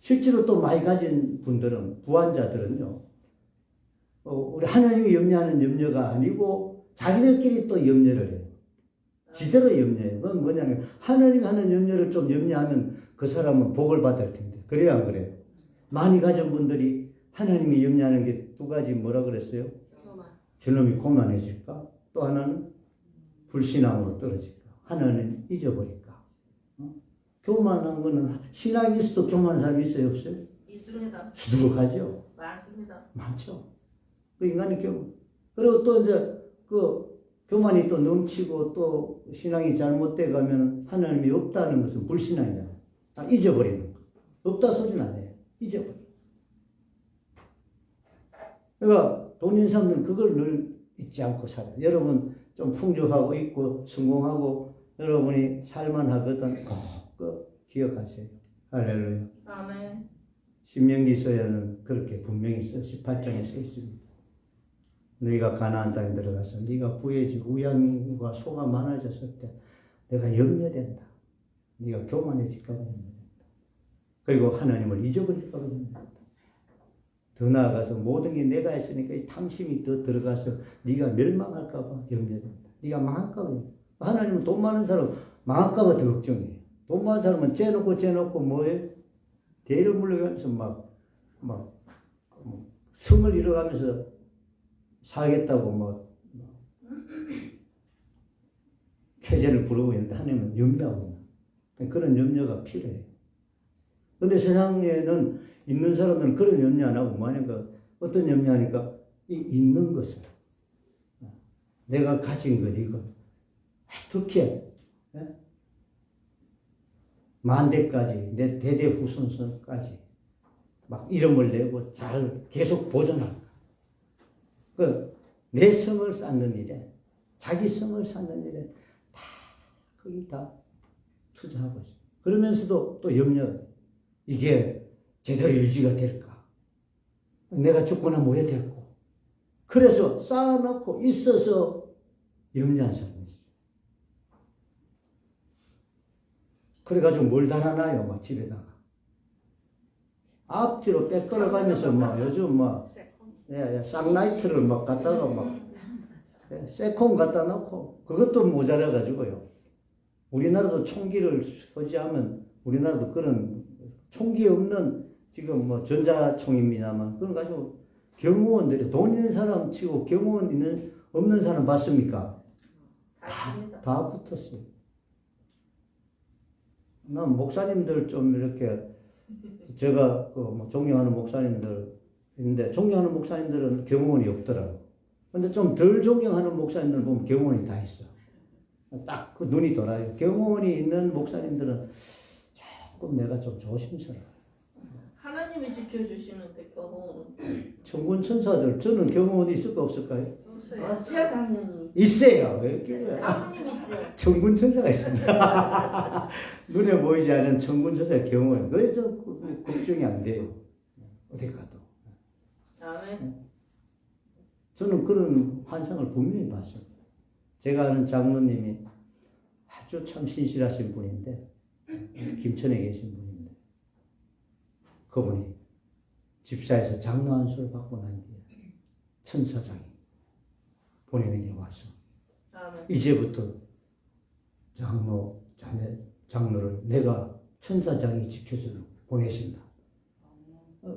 [SPEAKER 1] 실제로 또 많이 가진 분들은, 부한자들은요, 우리 하나님이 염려하는 염려가 아니고 자기들끼리 또 염려를 해요. 지대로 염려해요. 그건 뭐냐면 하나님이 하는 염려를 좀 염려하면 그 사람은 복을 받을 텐데. 그래야 안 그래요? 많이 가진 분들이 하나님이 염려하는 게 2가지 뭐라 그랬어요? 저놈이 고만해질까? 또 하나는 불신앙으로 떨어질까? 하나는 잊어버릴까? 교만한 거는 신앙이 있어도 교만한 사람이 있어요? 없어요?
[SPEAKER 2] 있습니다.
[SPEAKER 1] 수두룩하죠?
[SPEAKER 2] 많습니다.
[SPEAKER 1] 많죠. 인간이 그리고 또 이제 교만이 또 넘치고 또 신앙이 잘못돼 가면 하나님이 없다는 것은 불신앙이잖아요. 잊어버리는 거. 없다 소리는 안 해요. 잊어버려. 그러니까 돈 있는 사람들은 그걸 늘 잊지 않고 살아요. 여러분 좀 풍족하고 있고 성공하고 여러분이 살만하거든. 꼭 기억하세요. 할렐루야.
[SPEAKER 2] 아멘.
[SPEAKER 1] 신명기서에는 그렇게 분명히 18장에 써 있습니다. 너희가 가나안 땅에 들어가서 네가 부해지고 우양과 소가 많아졌을 때 내가 염려된다. 네가 교만해질까 봐 염려된다. 그리고 하나님을 잊어버릴까 봐 염려된다. 더 나아가서 모든 게 내가 했으니까 이 탐심이 더 들어가서 네가 멸망할까 봐 염려된다. 네가 망할까 봐. 하나님은 돈 많은 사람 망할까 봐 더 걱정해요. 돈 많은 사람은 째놓고 뭐해? 대를 물려가면서 막 성을 잃어가면서 살겠다고 쾌재를 부르고 있는데 하나님은 염려하고 있는 그런 염려가 필요해요. 그런데 세상에는 있는 사람들은 그런 염려 안 하고 뭐하니까 어떤 염려하니까 이 있는 것을 내가 가진 것 이거 특히 만대까지 내 대대 후손까지 막 이름을 내고 잘 계속 보존할까. 내 성을 쌓는 일에 자기 성을 쌓는 일에 다 거기 다 투자하고 있어요. 그러면서도 또 염려 이게 제대로 유지가 될까? 내가 죽거나 뭐해 될까? 그래서 쌓아놓고 있어서 염려한 사람이 있어요. 그래가지고 뭘 달아놔요, 막 집에다가. 앞뒤로 빼끌어가면서 요즘 쌍라이트를 갖다가 세콤 갖다 놓고 그것도 모자라가지고요. 우리나라도 총기를 소지하면 우리나라도 그런 총기 없는 지금 전자총입니다만 그런 가지고 경호원들이 돈 있는 사람 치고 경호원 없는 사람 봤습니까?
[SPEAKER 2] 다 있습니다.
[SPEAKER 1] 다 붙었어요. 난 목사님들 좀 이렇게 제가 그뭐 존경하는 목사님들 있는데 존경하는 목사님들은 경호원이 없더라고. 근데 좀 덜 존경하는 목사님들 보면 경호원이 다 있어. 딱 그 눈이 돌아요. 경호원이 있는 목사님들은 조금 내가 좀 조심스러워.
[SPEAKER 2] 하나님이 지켜주시는데 경호는
[SPEAKER 1] 천군 천사들 저는 경호원이 있을까 없을까요?
[SPEAKER 2] 어찌야 당연히
[SPEAKER 1] 있어요. 왜 이렇게
[SPEAKER 2] 사모님 있죠.
[SPEAKER 1] 천군 천사가 있습니다. 눈에 보이지 않는 천군 천사 경호원. 그래서 걱정이 안 돼요. 어디 가도.
[SPEAKER 2] 아멘.
[SPEAKER 1] 저는 그런 환상을 분명히 봤어요. 제가 아는 장로님이 아주 참 신실하신 분인데 김천에 계신 분인데 그분이 집사에서 장로 안수를 받고 난 뒤에 천사장이 본인에게 와서
[SPEAKER 2] 아멘.
[SPEAKER 1] 이제부터 장로를 내가 천사장이 지켜주도록 보내신다.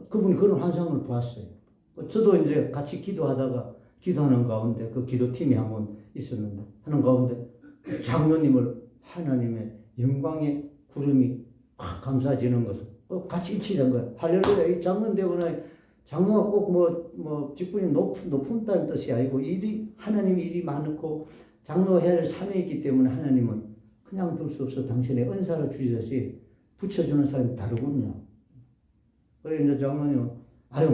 [SPEAKER 1] 그분이 그런 환상을 보았어요. 저도 이제 같이 기도하는 가운데 그 기도팀이 한 번 있었는데 하는 가운데 장로님을 하나님의 영광의 구름이 확 감싸지는 것을 같이 일치된 거예요. 할렐루야. 이 장로 되거나 장로가 꼭 직분이 높은다는 뜻이 아니고 하나님의 일이 많고 장로 해야 할 사명이 있기 때문에 하나님은 그냥 둘 수 없어 당신의 은사를 주시듯이 붙여주는 사람이 다르군요. 그래서 이제 장로님은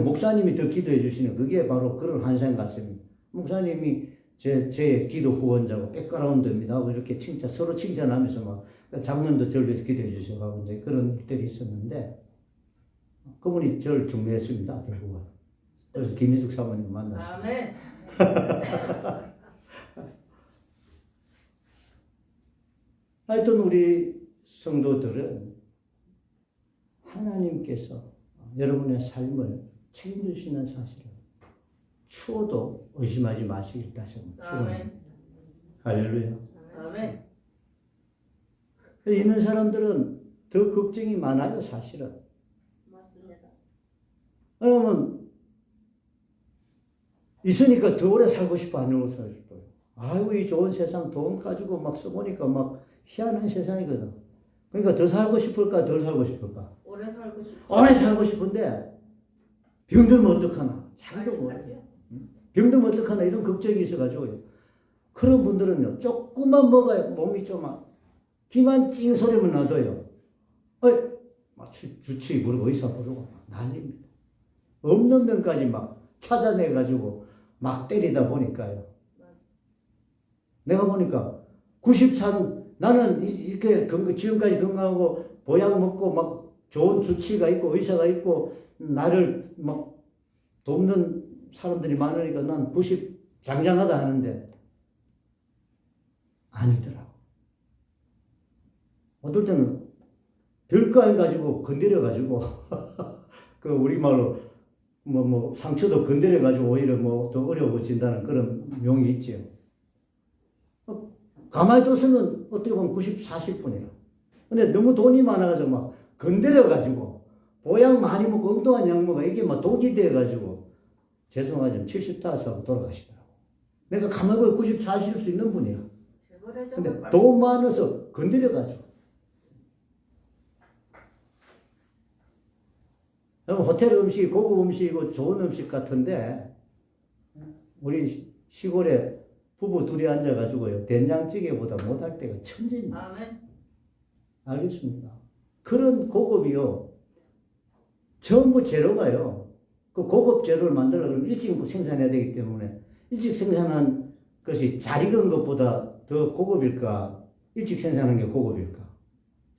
[SPEAKER 1] 목사님이 더 기도해 주시는 그게 바로 그런 환상 같습니다. 목사님이 제 기도 후원자고 백그라운드입니다 하고 이렇게 서로 칭찬하면서 막 장로님도 저를 위해서 기도해 주셔서 이제 그런 일들이 있었는데 그분이 저를 중매했습니다 결국은. 그래서 김희숙 사모님 만났어요.
[SPEAKER 2] 아멘.
[SPEAKER 1] 하여튼 우리 성도들은 하나님께서 여러분의 삶을 책임지시는 사실을 추워도 의심하지 마시길 다시 한번 축원합니다. 할렐루야.
[SPEAKER 2] 아멘.
[SPEAKER 1] 있는 사람들은 더 걱정이 많아요, 사실은.
[SPEAKER 2] 맞습니다.
[SPEAKER 1] 그러면 있으니까 더 오래 살고 싶어, 안 오래 살고 싶어요. 아이고, 이 좋은 세상 돈 가지고 막 써보니까 막 희한한 세상이거든. 그러니까 더 살고 싶을까, 덜 살고 싶을까?
[SPEAKER 2] 오래 살고 싶어.
[SPEAKER 1] 오래 살고 싶은데 병들면 어떡하나? 자기도 모르죠. 병들면 어떡하나? 이런 걱정이 있어가지고요. 그런 분들은요, 조금만 먹어야 몸이 좀 기만 찡 소리만 나도요. 주치의 부르고 의사 부르고 난립니다. 없는 병까지 막 찾아내가지고 막 때리다 보니까요. 내가 보니까 93 나는 이렇게 지금까지 건강하고 보약 먹고 막 좋은 주치의가 있고 의사가 있고 나를 막 돕는 사람들이 많으니까 난 90 장장하다 하는데 아니더라고. 어떨 때는 별거 안 가지고 건드려가지고 그 우리말로 상처도 건드려가지고 오히려 더 어려워진다는 그런 명이 있죠. 가만히 뒀으면 어떻게 보면 90, 40분이라. 근데 너무 돈이 많아가지고 막 건드려가지고 보약 많이 먹고 엉뚱한 약 먹어 이게 막 독이 돼가지고 죄송하지만 75하고 돌아가시더라고. 내가 가만히 보면 90, 40일 수 있는 분이야. 근데 돈 많아서 건드려가지고. 호텔 음식이 고급 음식이고 좋은 음식 같은데 우리 시골에 부부 둘이 앉아가지고요 된장찌개보다 못할 때가 천지입니다.
[SPEAKER 2] 아멘.
[SPEAKER 1] 알겠습니다. 그런 고급이요 전부 재료가요 그 고급 재료를 만들려면 일찍 생산해야 되기 때문에 일찍 생산한 것이 잘 익은 것보다 더 고급일까 일찍 생산한 게 고급일까?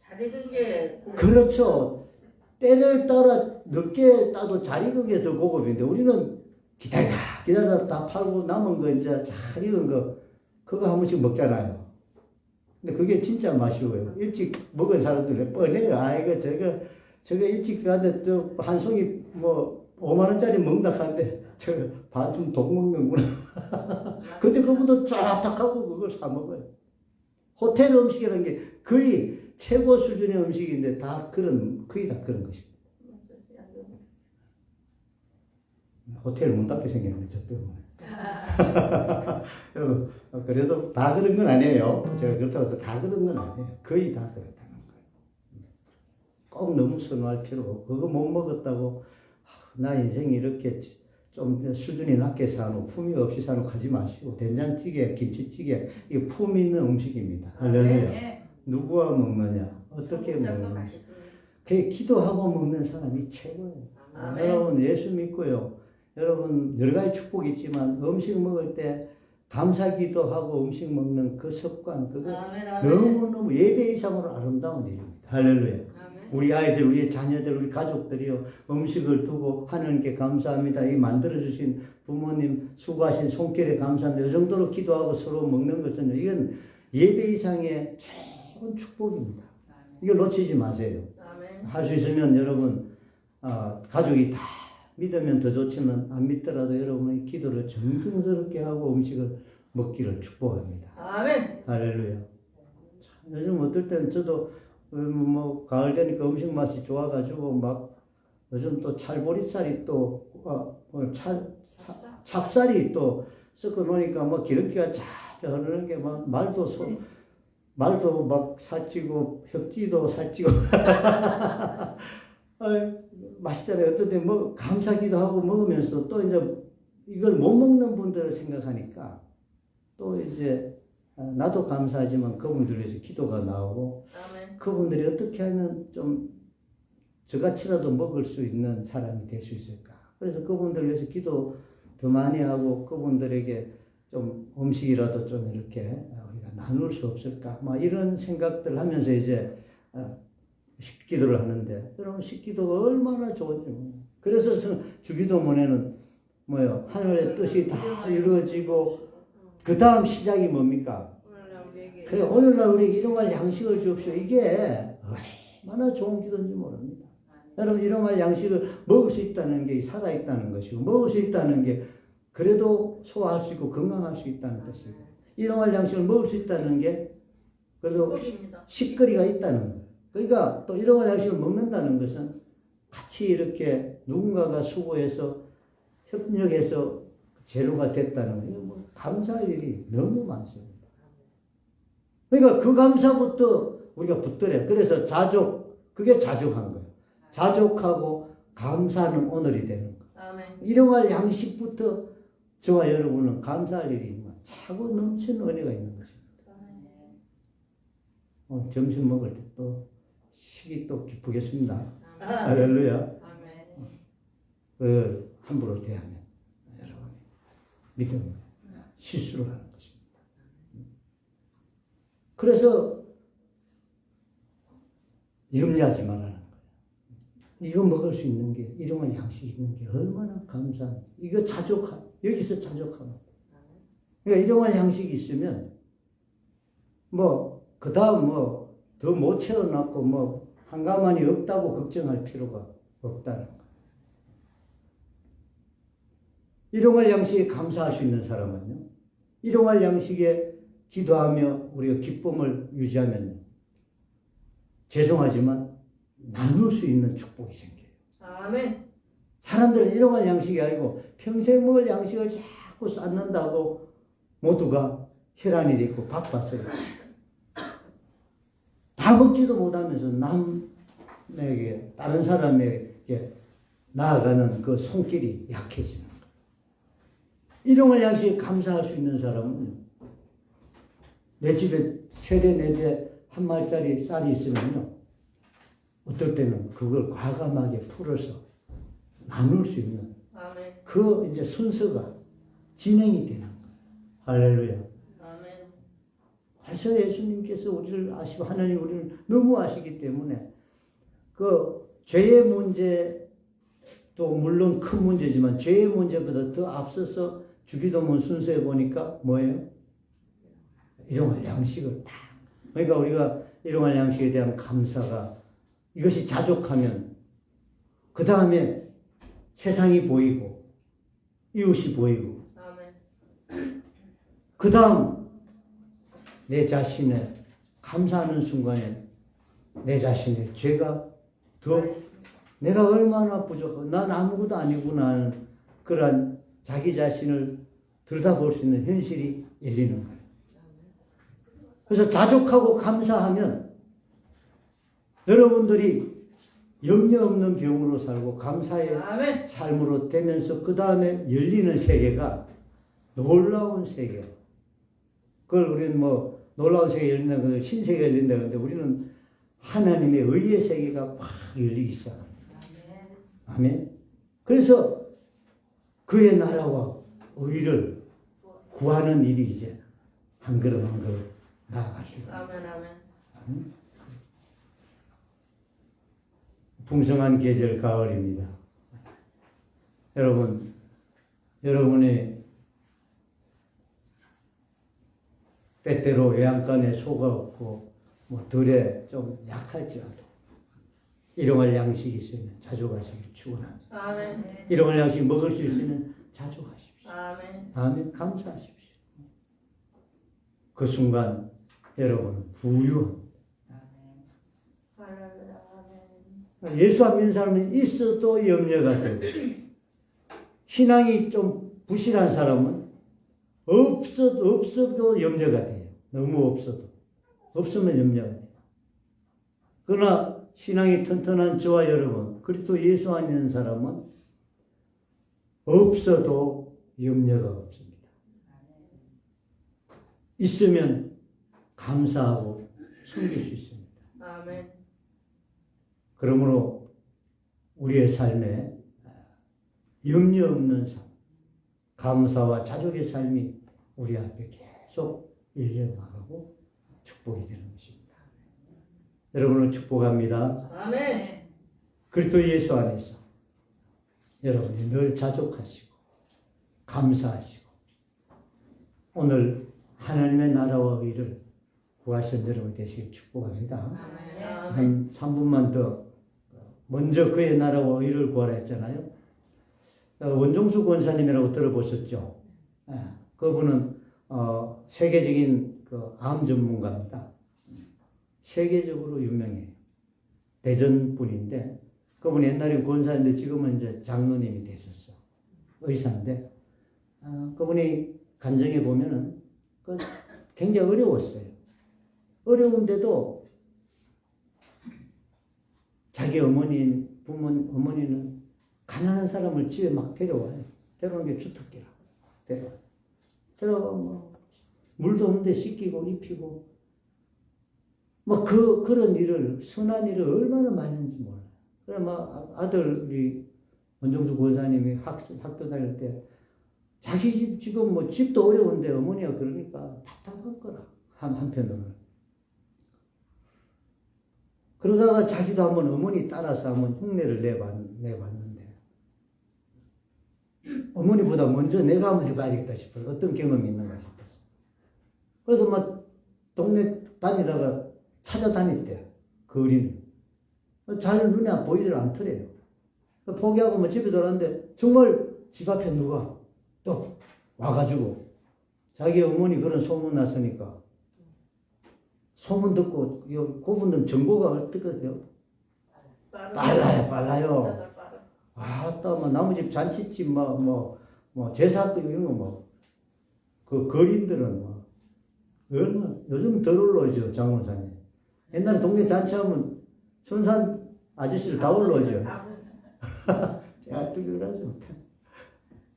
[SPEAKER 2] 잘 익은 게
[SPEAKER 1] 그렇죠. 때를 따라 늦게 따도 잘 익은 게 더 고급인데 우리는 기다리다 다 팔고 남은 거 이제 잘 익은 거 그거 한 번씩 먹잖아요. 근데 그게 진짜 맛이고요. 일찍 먹은 사람들은 뻔해요. 이거 저거 일찍 가는데 저 한 송이 5만 원짜리 먹는다 하는데 저거 반쯤 독 먹는구나. 근데 그분도 쫙 하고 그걸 사 먹어요. 호텔 음식이라는 게 거의 최고 수준의 음식인데 거의 다 그런 것입니다. 호텔 문 닫게 생겼는데 저 때문에. 그래도 다 그런 건 아니에요. 제가 그렇다고 해서 다 그런 건 아니에요. 거의 다 그렇다는 거예요. 꼭 너무 선호할 필요 없고, 그거 못 먹었다고, 나 인생이 이렇게 좀 수준이 낮게 사노, 품위 없이 사노 하지 마시고, 된장찌개, 김치찌개, 이게 품위 있는 음식입니다. 할렐루야. 누구와 먹느냐, 어떻게 먹느냐. 그게 기도하고 먹는 사람이 최고예요. 여러분, 예수 믿고요. 여러분, 여러 가지 축복이 있지만, 음식 먹을 때 감사 기도하고 음식 먹는 그 습관, 그거 너무너무 예배 이상으로 아름다운 일입니다. 할렐루야. 우리 아이들, 우리 자녀들, 우리 가족들이요, 음식을 두고 하나님께 감사합니다. 이 만들어주신 부모님 수고하신 손길에 감사합니다. 이 정도로 기도하고 서로 먹는 것은 이건 예배 이상의 좋은 축복입니다. 이걸 놓치지 마세요. 할 수 있으면 여러분, 가족이 다 믿으면 더 좋지만 안 믿더라도 여러분이 기도를 정성스럽게 하고 음식을 먹기를 축복합니다.
[SPEAKER 2] 아멘.
[SPEAKER 1] 할렐루야. 요즘 어떨 때는 저도 뭐 가을 되니까 음식 맛이 좋아가지고 막 요즘 또 찰보리살이 또 찹쌀이 또 섞어 놓으니까 막 기름기가 잘 흐르는 게 막 말도 막 살찌고 혁지도 살찌고 맛있잖아요. 어떤 때 뭐 감사기도 하고 먹으면서 또 이제 이걸 못 먹는 분들을 생각하니까 또 이제 나도 감사하지만 그분들 위해서 기도가 나오고
[SPEAKER 2] 아멘.
[SPEAKER 1] 그분들이 어떻게 하면 좀 저같이라도 먹을 수 있는 사람이 될 수 있을까. 그래서 그분들 위해서 기도 더 많이 하고 그분들에게 좀 음식이라도 좀 이렇게 우리가 나눌 수 없을까. 막 이런 생각들 하면서 이제 식기도를 하는데 여러분 식기도가 얼마나 좋은지. 그래서 주기도문에는 뭐요? 하늘의 뜻이 다 이루어지고 그 다음 시작이 뭡니까? 그래, 오늘날 우리 일용할 양식을 주옵시오. 이게 얼마나 좋은 기도인지 모릅니다. 여러분, 일용할 양식을 먹을 수 있다는 게 살아있다는 것이고, 먹을 수 있다는 게 그래도 소화할 수 있고 건강할 수 있다는 뜻이고, 일용할 양식을 먹을 수 있다는 게 그래도 식거리가 있다는 거예요. 그러니까 또 일용할 양식을 먹는다는 것은 같이 이렇게 누군가가 수고해서 협력해서 재료가 됐다는 거예요. 뭐 감사할 일이 너무 많습니다. 그러니까 그 감사부터 우리가 붙들어요. 그래서 그게 자족한 거예요. 자족하고 감사하는 오늘이 되는 거예요. 일용할 양식부터 저와 여러분은 감사할 일이 차고 넘치는 은혜가 있는 것입니다. 점심 먹을 때 또 식이 또 기쁘겠습니다. 할렐루야. 그걸 함부로 대하면 여러분이 믿음 실수를 하는 것입니다. 그래서 염려하지 말라는 거예요. 이거 먹을 수 있는 게, 일용할 양식이 있는 게 얼마나 감사한지. 이거 여기서 자족하면. 그러니까 일용할 양식이 있으면 그 다음 더 못 채워놨고 한가만이 없다고 걱정할 필요가 없다는 거예요. 일용할 양식에 감사할 수 있는 사람은요, 일용할 양식에 기도하며 우리가 기쁨을 유지하면요, 죄송하지만 나눌 수 있는 축복이 생겨요.
[SPEAKER 2] 아멘.
[SPEAKER 1] 사람들은 일용할 양식이 아니고 평생 먹을 양식을 자꾸 쌓는다고 모두가 혈안이 됐고 바빴어요. 다 먹지도 못하면서 남에게, 다른 사람에게 나아가는 그 손길이 약해지는 거예요. 일용할 양식에 감사할 수 있는 사람은 내 집에 3대, 4대 한 마리짜리 쌀이 있으면요, 어떨 때는 그걸 과감하게 풀어서 나눌 수 있는 그 이제 순서가 진행이 되는 거예요. 할렐루야. 그래서 예수님께서 우리를 아시고 하나님 우리를 너무 아시기 때문에 그 죄의 문제도 물론 큰 문제지만 죄의 문제보다 더 앞서서 주기도문 순서에 보니까 뭐예요? 일용할 양식을 다. 그러니까 우리가 일용할 양식에 대한 감사가 이것이 자족하면 그 다음에 세상이 보이고 이웃이 보이고 그 다음 내 자신의 감사하는 순간에 내 자신의 죄가 더 내가 얼마나 부족하고 난 아무것도 아니구나 하는 그러한 자기 자신을 들여다볼 수 있는 현실이 열리는 거예요. 그래서 자족하고 감사하면 여러분들이 염려 없는 병으로 살고 감사의
[SPEAKER 2] 아멘.
[SPEAKER 1] 삶으로 되면서 그 다음에 열리는 세계가 놀라운 세계. 그걸 우리는 뭐 놀라운 세계 열린다, 신세계가 열린다 그러는데 우리는 하나님의 의의 세계가 확 열리기 시작합니다. 아멘. 그래서 그의 나라와 의를 구하는 일이 이제 한 걸음 한 걸음 나아가시고.
[SPEAKER 2] 아멘.
[SPEAKER 1] 아멘. 풍성한 계절 가을입니다. 여러분, 여러분의 때때로 외양간에 소가 없고 뭐 들에 좀 약할지라도 일용할 양식이 있으면 자족하시길 축원합니다.
[SPEAKER 2] 아멘.
[SPEAKER 1] 일용할 양식 먹을 수 있으면 자족하십시오.
[SPEAKER 2] 아멘.
[SPEAKER 1] 아멘. 감사하십시오. 그 순간 여러분은 부유합니다.
[SPEAKER 2] 할렐루야.
[SPEAKER 1] 예수 안 믿는 사람은 있어도 염려가 되고 신앙이 좀 부실한 사람은 없어도 염려가 돼요. 너무 없으면 염려가 돼요. 그러나 신앙이 튼튼한 저와 여러분, 그리스도 예수 안 믿는 사람은 없어도 염려가 없습니다. 있으면 감사하고 섬길 수 있습니다.
[SPEAKER 2] 아멘.
[SPEAKER 1] 그러므로 우리의 삶에 염려 없는 삶, 감사와 자족의 삶이 우리 앞에 계속 열려나가고 축복이 되는 것입니다. 여러분을 축복합니다.
[SPEAKER 2] 아멘.
[SPEAKER 1] 그리스도 예수 안에서 여러분이 늘 자족하시고 감사하시고 오늘 하나님의 나라와 의를 구하신 여러분 되시길 축복합니다. 한 3분만 더 먼저 그의 나라와 의를 구하라 했잖아요. 원종수 권사님이라고 들어보셨죠? 그분은 세계적인 그 암 전문가입니다. 세계적으로 유명해요. 대전 분인데 그분이 옛날에 권사인데 지금은 이제 장로님이 되셨어. 의사인데 그분이 간증해 보면은 굉장히 어려웠어요. 어려운데도 자기 어머니는 가난한 사람을 집에 막 데려와요. 데려오는 게 주특기라. 데려와 뭐 물도 없는데 씻기고 입히고 뭐 그런 일을 선한 일을 얼마나 많이 했는지 몰라요. 그래 막 아들 우리 원종수 권사님이 학교 다닐 때 자기 집 지금 뭐 집도 어려운데 어머니가 그러니까 답답한 거라 한편으로는. 그러다가 자기도 한번 어머니 따라서 한번 흉내를 내봤는데 어머니보다 먼저 내가 한번 해봐야겠다 싶어서 어떤 경험이 있는가 싶어서 그래서 막 동네 다니다가 찾아다녔대요. 그 어린이. 잘 눈에 보이질 않더래요. 포기하고 뭐 집에 돌아왔는데 정말 집 앞에 누가 또 와가지고 자기 어머니 그런 소문 났으니까 소문 듣고 그분들은 정보가 어떻거든요? 빨라요. 아따 뭐 나무 집 잔치집 뭐 제사 이런 거 그 거린들은 뭐 얼마 요즘 덜 올라오죠 장원사님. 옛날에 동네 잔치하면 선산 아저씨를 다 올라오죠. 제가 뜨거워하지 못해.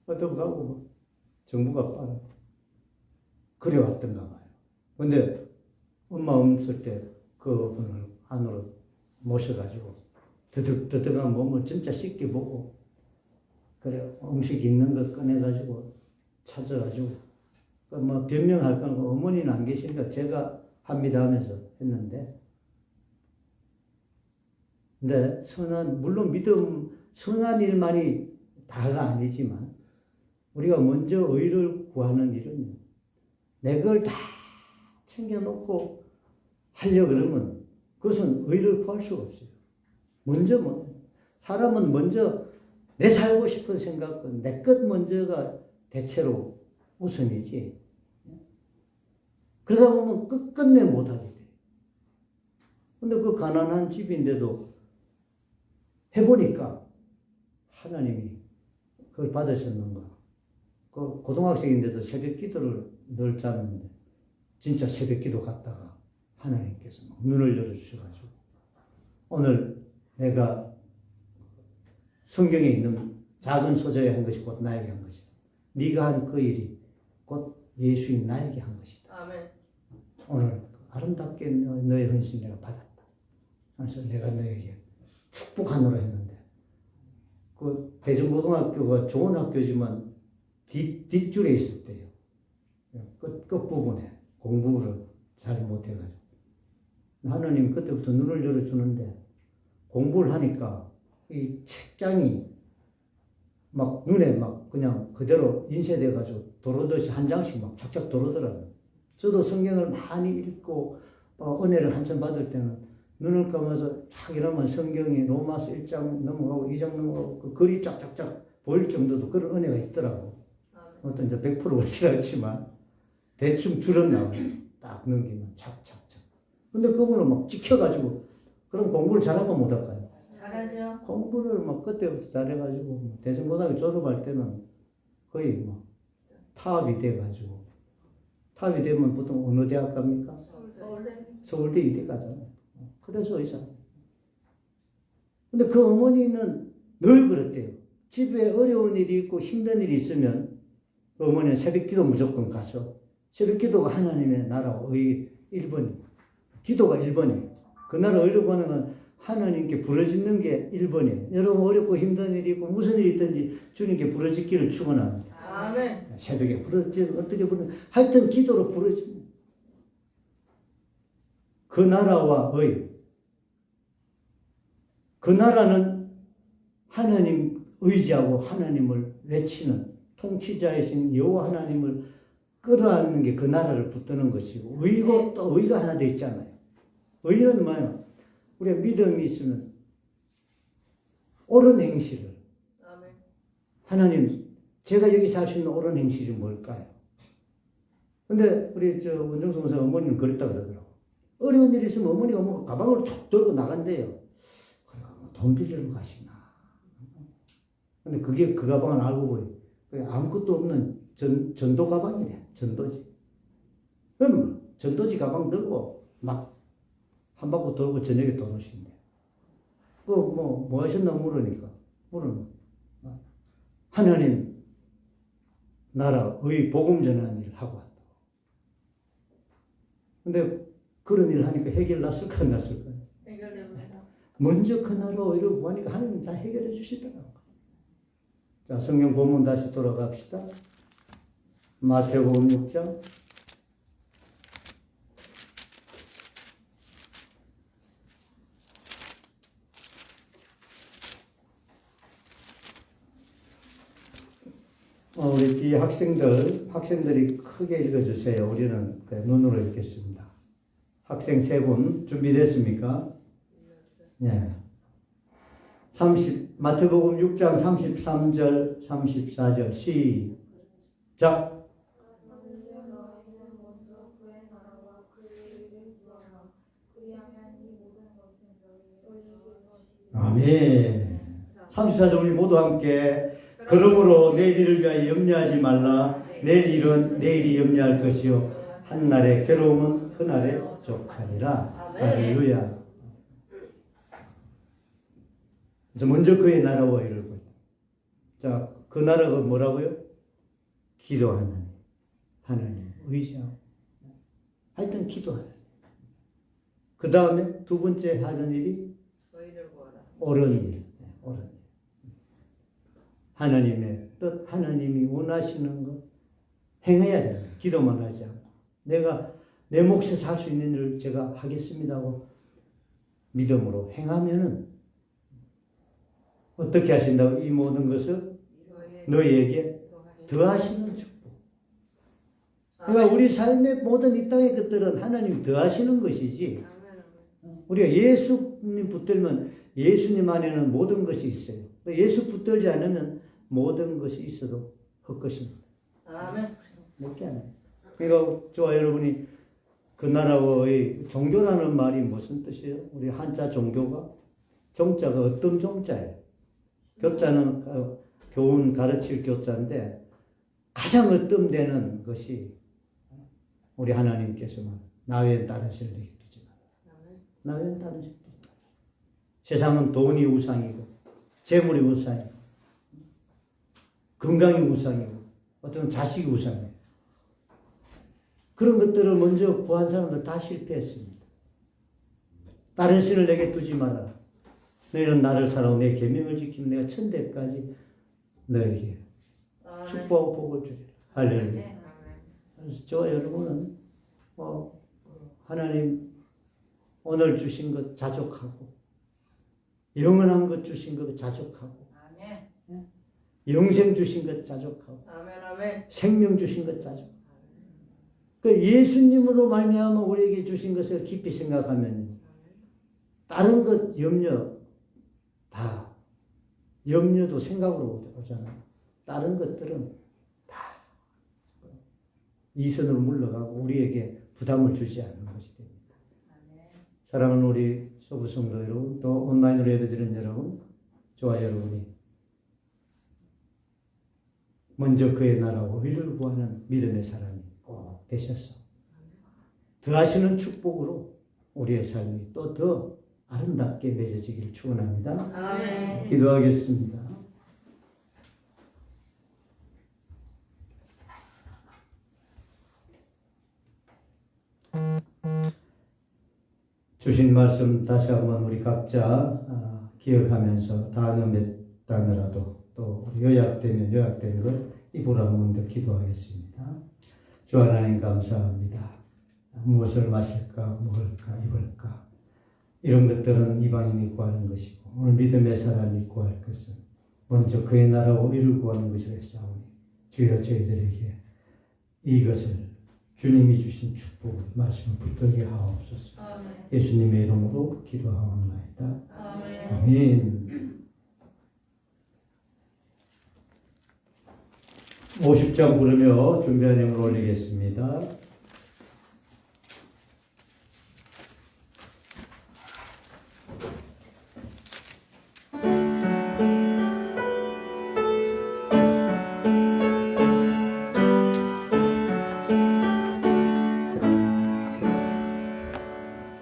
[SPEAKER 1] 어떤 가고 뭐 정부가 빨라. 그래 왔던가 봐요. 근데 엄마 없을 때 그분을 안으로 모셔가지고 드득드득한 몸을 진짜 씻겨보고 그래 음식 있는 거 꺼내가지고 찾아가지고 뭐 변명할 건 어머니는 안 계시니까 제가 합니다 하면서 했는데 근데 물론 선한 일만이 다가 아니지만 우리가 먼저 의를 구하는 일은 내 걸 다 챙겨놓고 하려고 그러면 그것은 의를 구할 수가 없어요. 사람은 먼저 내 살고 싶은 생각은 내 것 먼저가 대체로 우선이지. 그러다 보면 끝끝내 못하게 돼요. 근데 그 가난한 집인데도 해보니까 하나님이 그걸 받으셨는가. 그 고등학생인데도 새벽 기도를 늘 잤는데 진짜 새벽 기도 갔다가 하나님께서 막 눈을 열어주셔가지고 오늘 내가 성경에 있는 작은 소자에 한 것이 곧 나에게 한 것이다. 네가 한 그 일이 곧 예수인 나에게 한 것이다.
[SPEAKER 2] 아멘.
[SPEAKER 1] 오늘 아름답게 너의 헌신 내가 받았다. 그래서 내가 너에게 축복하노라 했는데 그 대전고등학교가 좋은 학교지만 뒷줄에 있을 때요. 끝부분에 공부를 잘 못해가지고 하나님 그때부터 눈을 열어주는데 공부를 하니까 이 책장이 막 눈에 막 그냥 그대로 인쇄돼가지고 도로듯이 한 장씩 막 착착 도로더라고요. 저도 성경을 많이 읽고 은혜를 한참 받을 때는 눈을 감아서 착 이러면 성경이 로마서 1장 넘어가고 2장 넘어가고 그 글이 쫙쫙쫙 보일 정도도 그런 은혜가 있더라고. 어떤 이제 100% 그렇지 않지만 대충 줄은 나와요. 딱 넘기면 착착착. 근데 그분은 막 찍혀가지고 그럼 공부를 잘하고 못할까요?
[SPEAKER 2] 잘하죠.
[SPEAKER 1] 공부를 막 그때부터 잘해가지고 대전고등학교 졸업할 때는 거의 뭐 탑이 돼가지고 탑이 되면 보통 어느 대학 갑니까? 서울대 이대 가잖아요. 그래서 의사. 근데 그 어머니는 늘 그랬대요. 집에 어려운 일이 있고 힘든 일이 있으면 그 어머니는 새벽 기도 무조건 가서 새벽 기도가 하나님의 나라의 1번이에요. 기도가 1번이에요. 그 나라 어려고 하는 건 하나님께 부르짖는 게 1번이에요. 여러분 어렵고 힘든 일이 있고 무슨 일이 있든지 주님께 부르짖기를 축원합니다.
[SPEAKER 2] 아멘.
[SPEAKER 1] 새벽에 어떻게 하여튼 기도로 부르짖는 그 나라와의 그 나라는 하나님 의지하고 하나님을 외치는 통치자이신 여호와 하나님을 끌어안는 게 그 나라를 붙드는 것이고 의고 또 의가 하나 돼 있잖아요. 의는 뭐예요? 우리가 믿음이 있으면 옳은 행실을
[SPEAKER 2] 아멘.
[SPEAKER 1] 하나님 제가 여기서 할 수 있는 옳은 행실이 뭘까요? 근데 우리 원정수 목사 어머니는 그랬다 그러더라고. 어려운 일이 있으면 어머니가 뭐 가방을 툭 들고 나간대요. 그래가 돈 빌리러 가시나. 근데 그게 그 가방은 알고 보니 아무것도 없는 전도 가방이래. 전도지. 그럼 전도지 가방 들고 막 한 바퀴 돌고 저녁에 돌아오신대. 뭐 하셨나 물으니까 물으면 하나님 나라의 복음 전하는 일을 하고 왔다. 근데 그런 일을 하니까 해결 났을까 안 났을까?
[SPEAKER 2] 해결됩니다.
[SPEAKER 1] 먼저 그 나라 의를 구하니까 하나님 다 해결해 주시더라고요. 자, 성경 본문 다시 돌아갑시다. 마태복음 6장. 우리 뒤에 학생들이 크게 읽어주세요. 우리는 눈으로 읽겠습니다. 학생 3분 준비됐습니까? 네. 마태복음 6장 33절, 34절 시작. 아멘. 34절 우리 모두 함께 그러므로 내일을 위하여 염려하지 말라. 내일이 염려할 것이요 한날의 괴로움은 그날에 족하리라. 할렐루야. 그래서 먼저 그의 나라와 일을 보자. 자, 그 나라가 뭐라고요? 기도하는 하나님 의지하고 하여튼 기도하는. 그 다음에 두 번째 하는 일이 옳은 일. 옳은 일. 하나님의 뜻, 하나님이 원하시는 것 행해야 돼요. 기도만 하지 않고 내가 내 몫에서 할 수 있는 일을 제가 하겠습니다 하고 믿음으로 행하면은 어떻게 하신다고? 이 모든 것을 너희에게 더하시는 축복. 그러니까 우리 삶의 모든 이 땅의 것들은 하나님 더하시는 것이지. 우리가 예수님 붙들면 예수님 안에는 모든 것이 있어요. 예수 붙들지 않으면 모든 것이 있어도 헛것입니다.
[SPEAKER 2] 아멘.
[SPEAKER 1] 몇 개 안 해요. 그러니까 저와 여러분이 그 나라의 종교라는 말이 무슨 뜻이에요? 우리 한자 종교가 종자가 어떤 종자예요? 교자는 교훈 가르칠 교자인데 가장 으뜸되는 것이 우리 하나님께서만 나 외엔 다른 신을 내게 두지 마라. 나 외엔 다른 신을 두지 마라. 세상은 돈이 우상이고 재물이 우상이고 건강이 우상이고 어떤 자식이 우상이에요. 그런 것들을 먼저 구한 사람들 다 실패했습니다. 다른 신을 내게 두지 마라. 너희는 나를 사랑하고 내 계명을 지키면 내가 천대까지 너에게 축복하고 복을 주리라. 할렐루야. 그래서 저와 여러분은 하나님 오늘 주신 것 자족하고 영원한 것 주신 것 자족하고 영생 주신 것 자족하고 생명 주신 것 자족하고 그 예수님으로 말미암아 우리에게 주신 것을 깊이 생각하면 다른 것 염려 다 염려도 생각으로 오잖아요. 다른 것들은 다 이선으로 물러가고 우리에게 부담을 주지 않는 것이 됩니다. 사랑하는 우리 서부 성도 여러분, 또 온라인으로 예배드리는 여러분, 저와 여러분이 먼저 그의 나라와 의를 구하는 믿음의 사람이 꼭 되셔서 더하시는 축복으로 우리의 삶이 또 더 아름답게 맺어지기를 축원합니다.
[SPEAKER 2] 아멘.
[SPEAKER 1] 기도하겠습니다. 주신 말씀 다시 한번 우리 각자 기억하면서 단어 몇 단어라도 또 요약되면 요약된 것 입으로 한번 더 기도하겠습니다. 주 하나님 감사합니다. 무엇을 마실까, 먹을까, 입을까 이런 것들은 이방인이 구하는 것이고 오늘 믿음의 사람이 구할 것은 먼저 그의 나라와 의를 구하는 것이라 했사오니 주여 저희들에게 이것을 주님이 주신 축복을 말씀을 붙들게 하옵소서.
[SPEAKER 2] 아멘.
[SPEAKER 1] 예수님의 이름으로 기도하옵나이다.
[SPEAKER 2] 아멘.
[SPEAKER 1] 아멘. 50장 부르며 준비한 예물 올리겠습니다.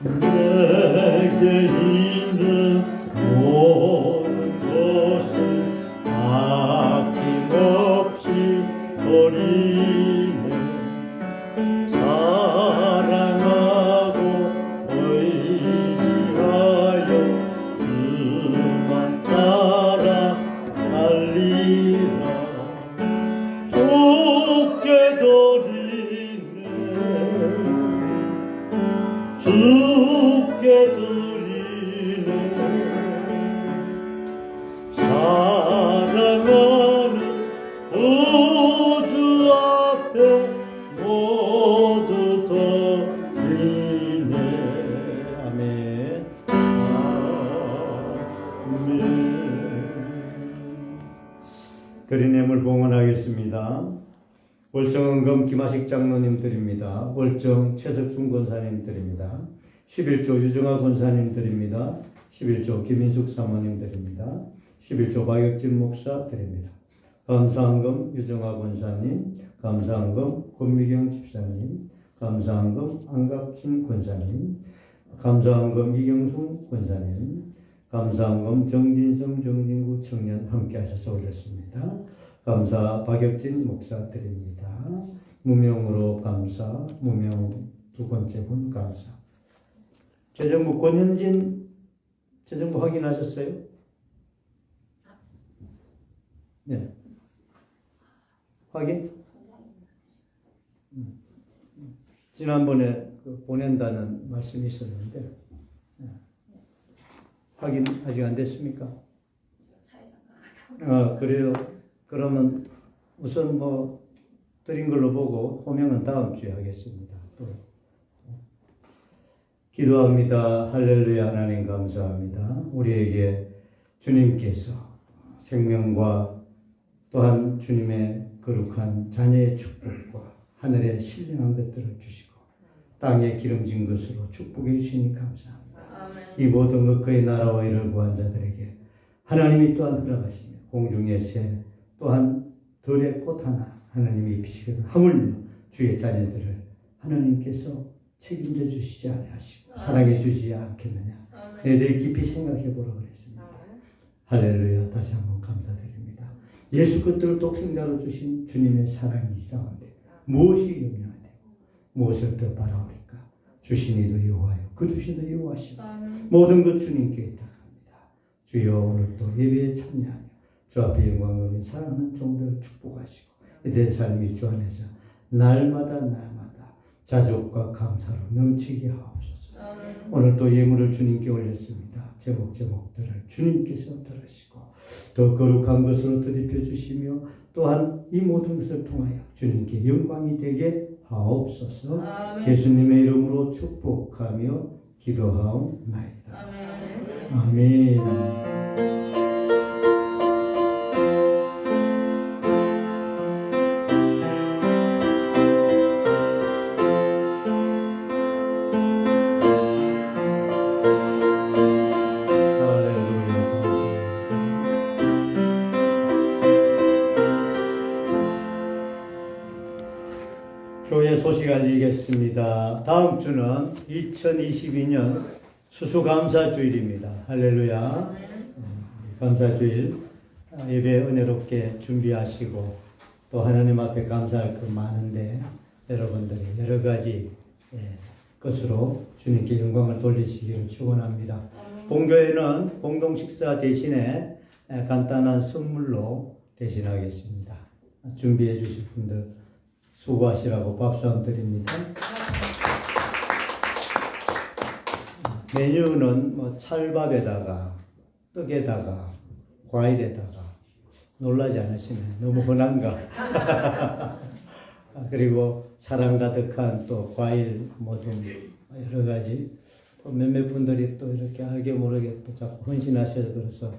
[SPEAKER 1] 내게 있는 모든 것을 아낌없이 버리네. 사랑하고 의지하여 주만 따라 달리라. 주께 드리네. 주께 드리네. 사랑하는 우주 앞에 모두 드리네. 아멘. 아멘. 드린 예물 봉헌하겠습니다. 월정은금 김하식 장로님 드립니다. 월정 최석순 권사님 드립니다. 11조 유정아 권사님 드립니다. 11조 김인숙 사모님 드립니다. 11조 박혁진 목사 드립니다. 감사한금 유정아 권사님, 감사한금 권미경 집사님, 감사한금 안갑진 권사님, 감사한금 이경순 권사님, 감사한금 정진성 정진구 청년 함께 하셔서 올렸습니다. 감사 박혁진 목사 드립니다. 무명으로 감사, 무명 두 번째 분 감사. 재정부 권현진 재정부 확인하셨어요? 네. 확인? 지난번에 보낸다는 말씀이 있었는데 확인 아직 안 됐습니까? 그래요. 그러면 우선 드린 걸로 보고 호명은 다음 주에 하겠습니다. 또 기도합니다. 할렐루야. 하나님 감사합니다. 우리에게 주님께서 생명과 또한 주님의 거룩한 자녀의 축복과 하늘의 신령한 것들을 주시고 땅에 기름진 것으로 축복해 주시니 감사합니다.
[SPEAKER 2] 아멘.
[SPEAKER 1] 이 모든 것 그의 나라와 이를 구한 자들에게 하나님이 또한 허락하시며 공중의 새 또한 들의 꽃 하나 하나님이 입히시거든 하물며 주의 자녀들을 하나님께서 책임져 주시지 아니하시고 사랑해 주시지 않겠느냐. 애들 깊이 생각해 보라 그랬습니다. 할렐루야. 다시 한번 감사드립니다. 예수 그리스도를 독생자로 주신 주님의 사랑이 이상한데 무엇이 염려하되고 무엇을 더 바라오리까. 주신 이도 여호와요 그 주신도 여호와시고 모든 것 주님께 의탁합니다. 주여 오늘 또 예배에 참여하며 주 앞에 영광을 올린 사랑하는 종들을 축복하시고 이들의 삶이 주 안에서 날마다 자족과 감사로 넘치게 하옵소서. 오늘 또 예물을 주님께 올렸습니다. 제목들을 주님께서 들으시고 더 거룩한 것으로 드립혀 주시며 또한 이 모든 것을 통하여 주님께 영광이 되게 하옵소서. 예수님의 이름으로 축복하며 기도하옵나이다. 아멘. 교회 소식 알리겠습니다. 다음 주는 2022년 수수감사주일입니다. 할렐루야. 감사주일 예배 은혜롭게 준비하시고 또 하나님 앞에 감사할 것 많은데 여러분들이 여러 가지 것으로 주님께 영광을 돌리시기를 축원합니다. 본교회는 공동 식사 대신에 간단한 선물로 대신하겠습니다. 준비해 주실 분들 수고하시라고 박수 한번 드립니다. 메뉴는 뭐 찰밥에다가 떡에다가 과일에다가 놀라지 않으시나요? 너무 흔한가? 그리고 사랑 가득한 또 과일 모든 여러 가지 또 몇몇 분들이 또 이렇게 알게 모르게 또 자꾸 헌신하셔서 그래서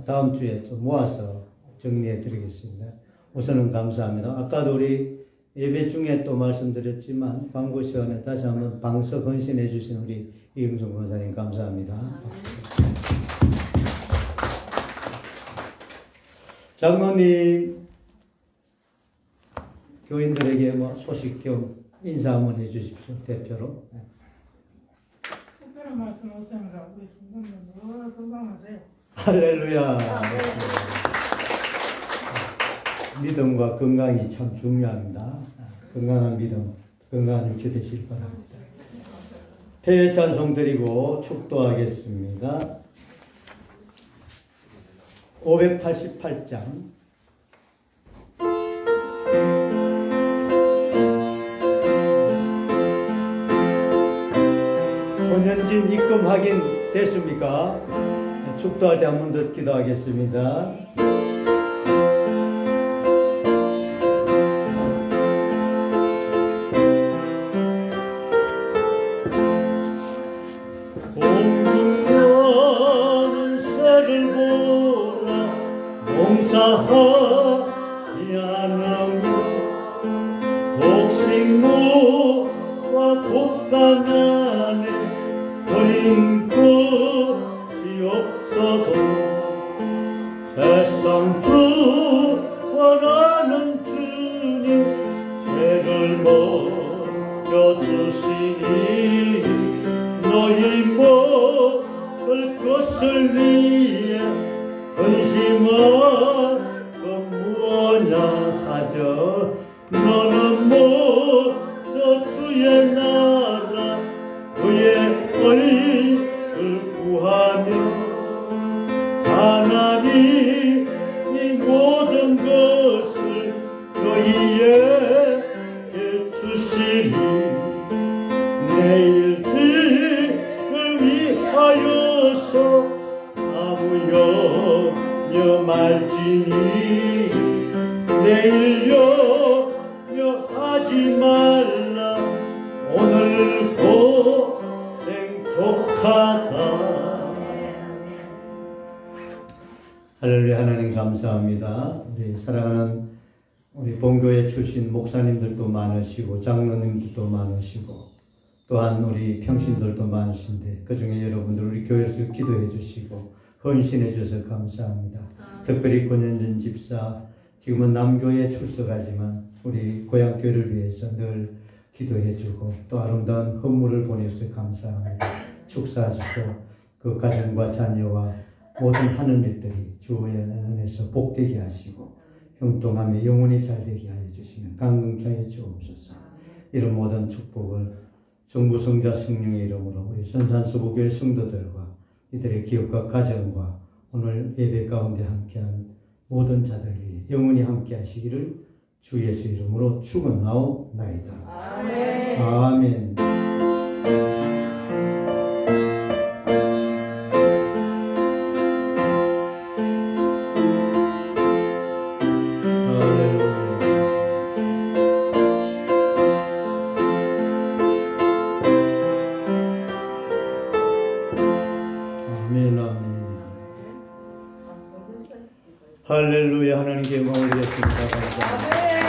[SPEAKER 1] 다음 주에 좀 모아서 정리해 드리겠습니다. 우선은 감사합니다. 아까도 우리 예배 중에 또 말씀드렸지만 광고 시간에 다시 한번 방석 헌신해 주신 우리 이응순 권사님 감사합니다. 장로님 교인들에게 뭐 소식 겸 인사 한번 해 주십시오. 대표로.
[SPEAKER 4] 특별한 말씀 없습니다. 우리 성도님 너무 건강하세요.
[SPEAKER 1] 할렐루야. 믿음과 건강이 참 중요합니다. 건강한 믿음, 건강한 육체 되시길 바랍니다. 태회 찬송 드리고 축도하겠습니다. 588장 권현진 입금 확인 됐습니까? 축도할 때 한 번 더 기도하겠습니다. 봉사하지 않으며 곡식무와 곡간안에 버린 것이 없어도 세상 구원하는 주님 죄를 먹여주시니 너희 먹을 것을 위해 근심은 그 무엇냐 사저 너는 먼저 주의 나라 그의 의를 구하며 하나님이 모든 것을 너희에게 주시리 내일 빛을 위하여서 아무여 말지니 내일 염려하지 말라 오늘 고생 족하다. 할렐루야. 하나님 감사합니다. 우리 사랑하는 우리 본교회 출신 목사님들도 많으시고 장로님들도 많으시고 또한 우리 평신들도 많으신데 그 중에 여러분들 우리 교회에서 기도해 주시고 헌신해 주셔서 감사합니다. 특별히 권현진 집사, 지금은 남교에 출석하지만 우리 고향교회를 위해서 늘 기도해주고 또 아름다운 헌물을 보내주셔서 감사합니다. 축사하시고 그 가정과 자녀와 모든 하는 일들이 주의 안에서 복되게 하시고 형통함에 영원히 잘되게 하여 주시면 강건케 하여 주옵소서. 이런 모든 축복을 성부 성자 성령의 이름으로 우리 선산서부교회 성도들과 이들의 기업과 가정과 오늘 예배 가운데 함께한 모든 자들 위해 영원히 함께 하시기를 주 예수 이름으로 축원하옵나이다.
[SPEAKER 2] 아멘.
[SPEAKER 1] 아멘. 할렐루야. 하나님께 영광을 드렸습니다. 감사합니다.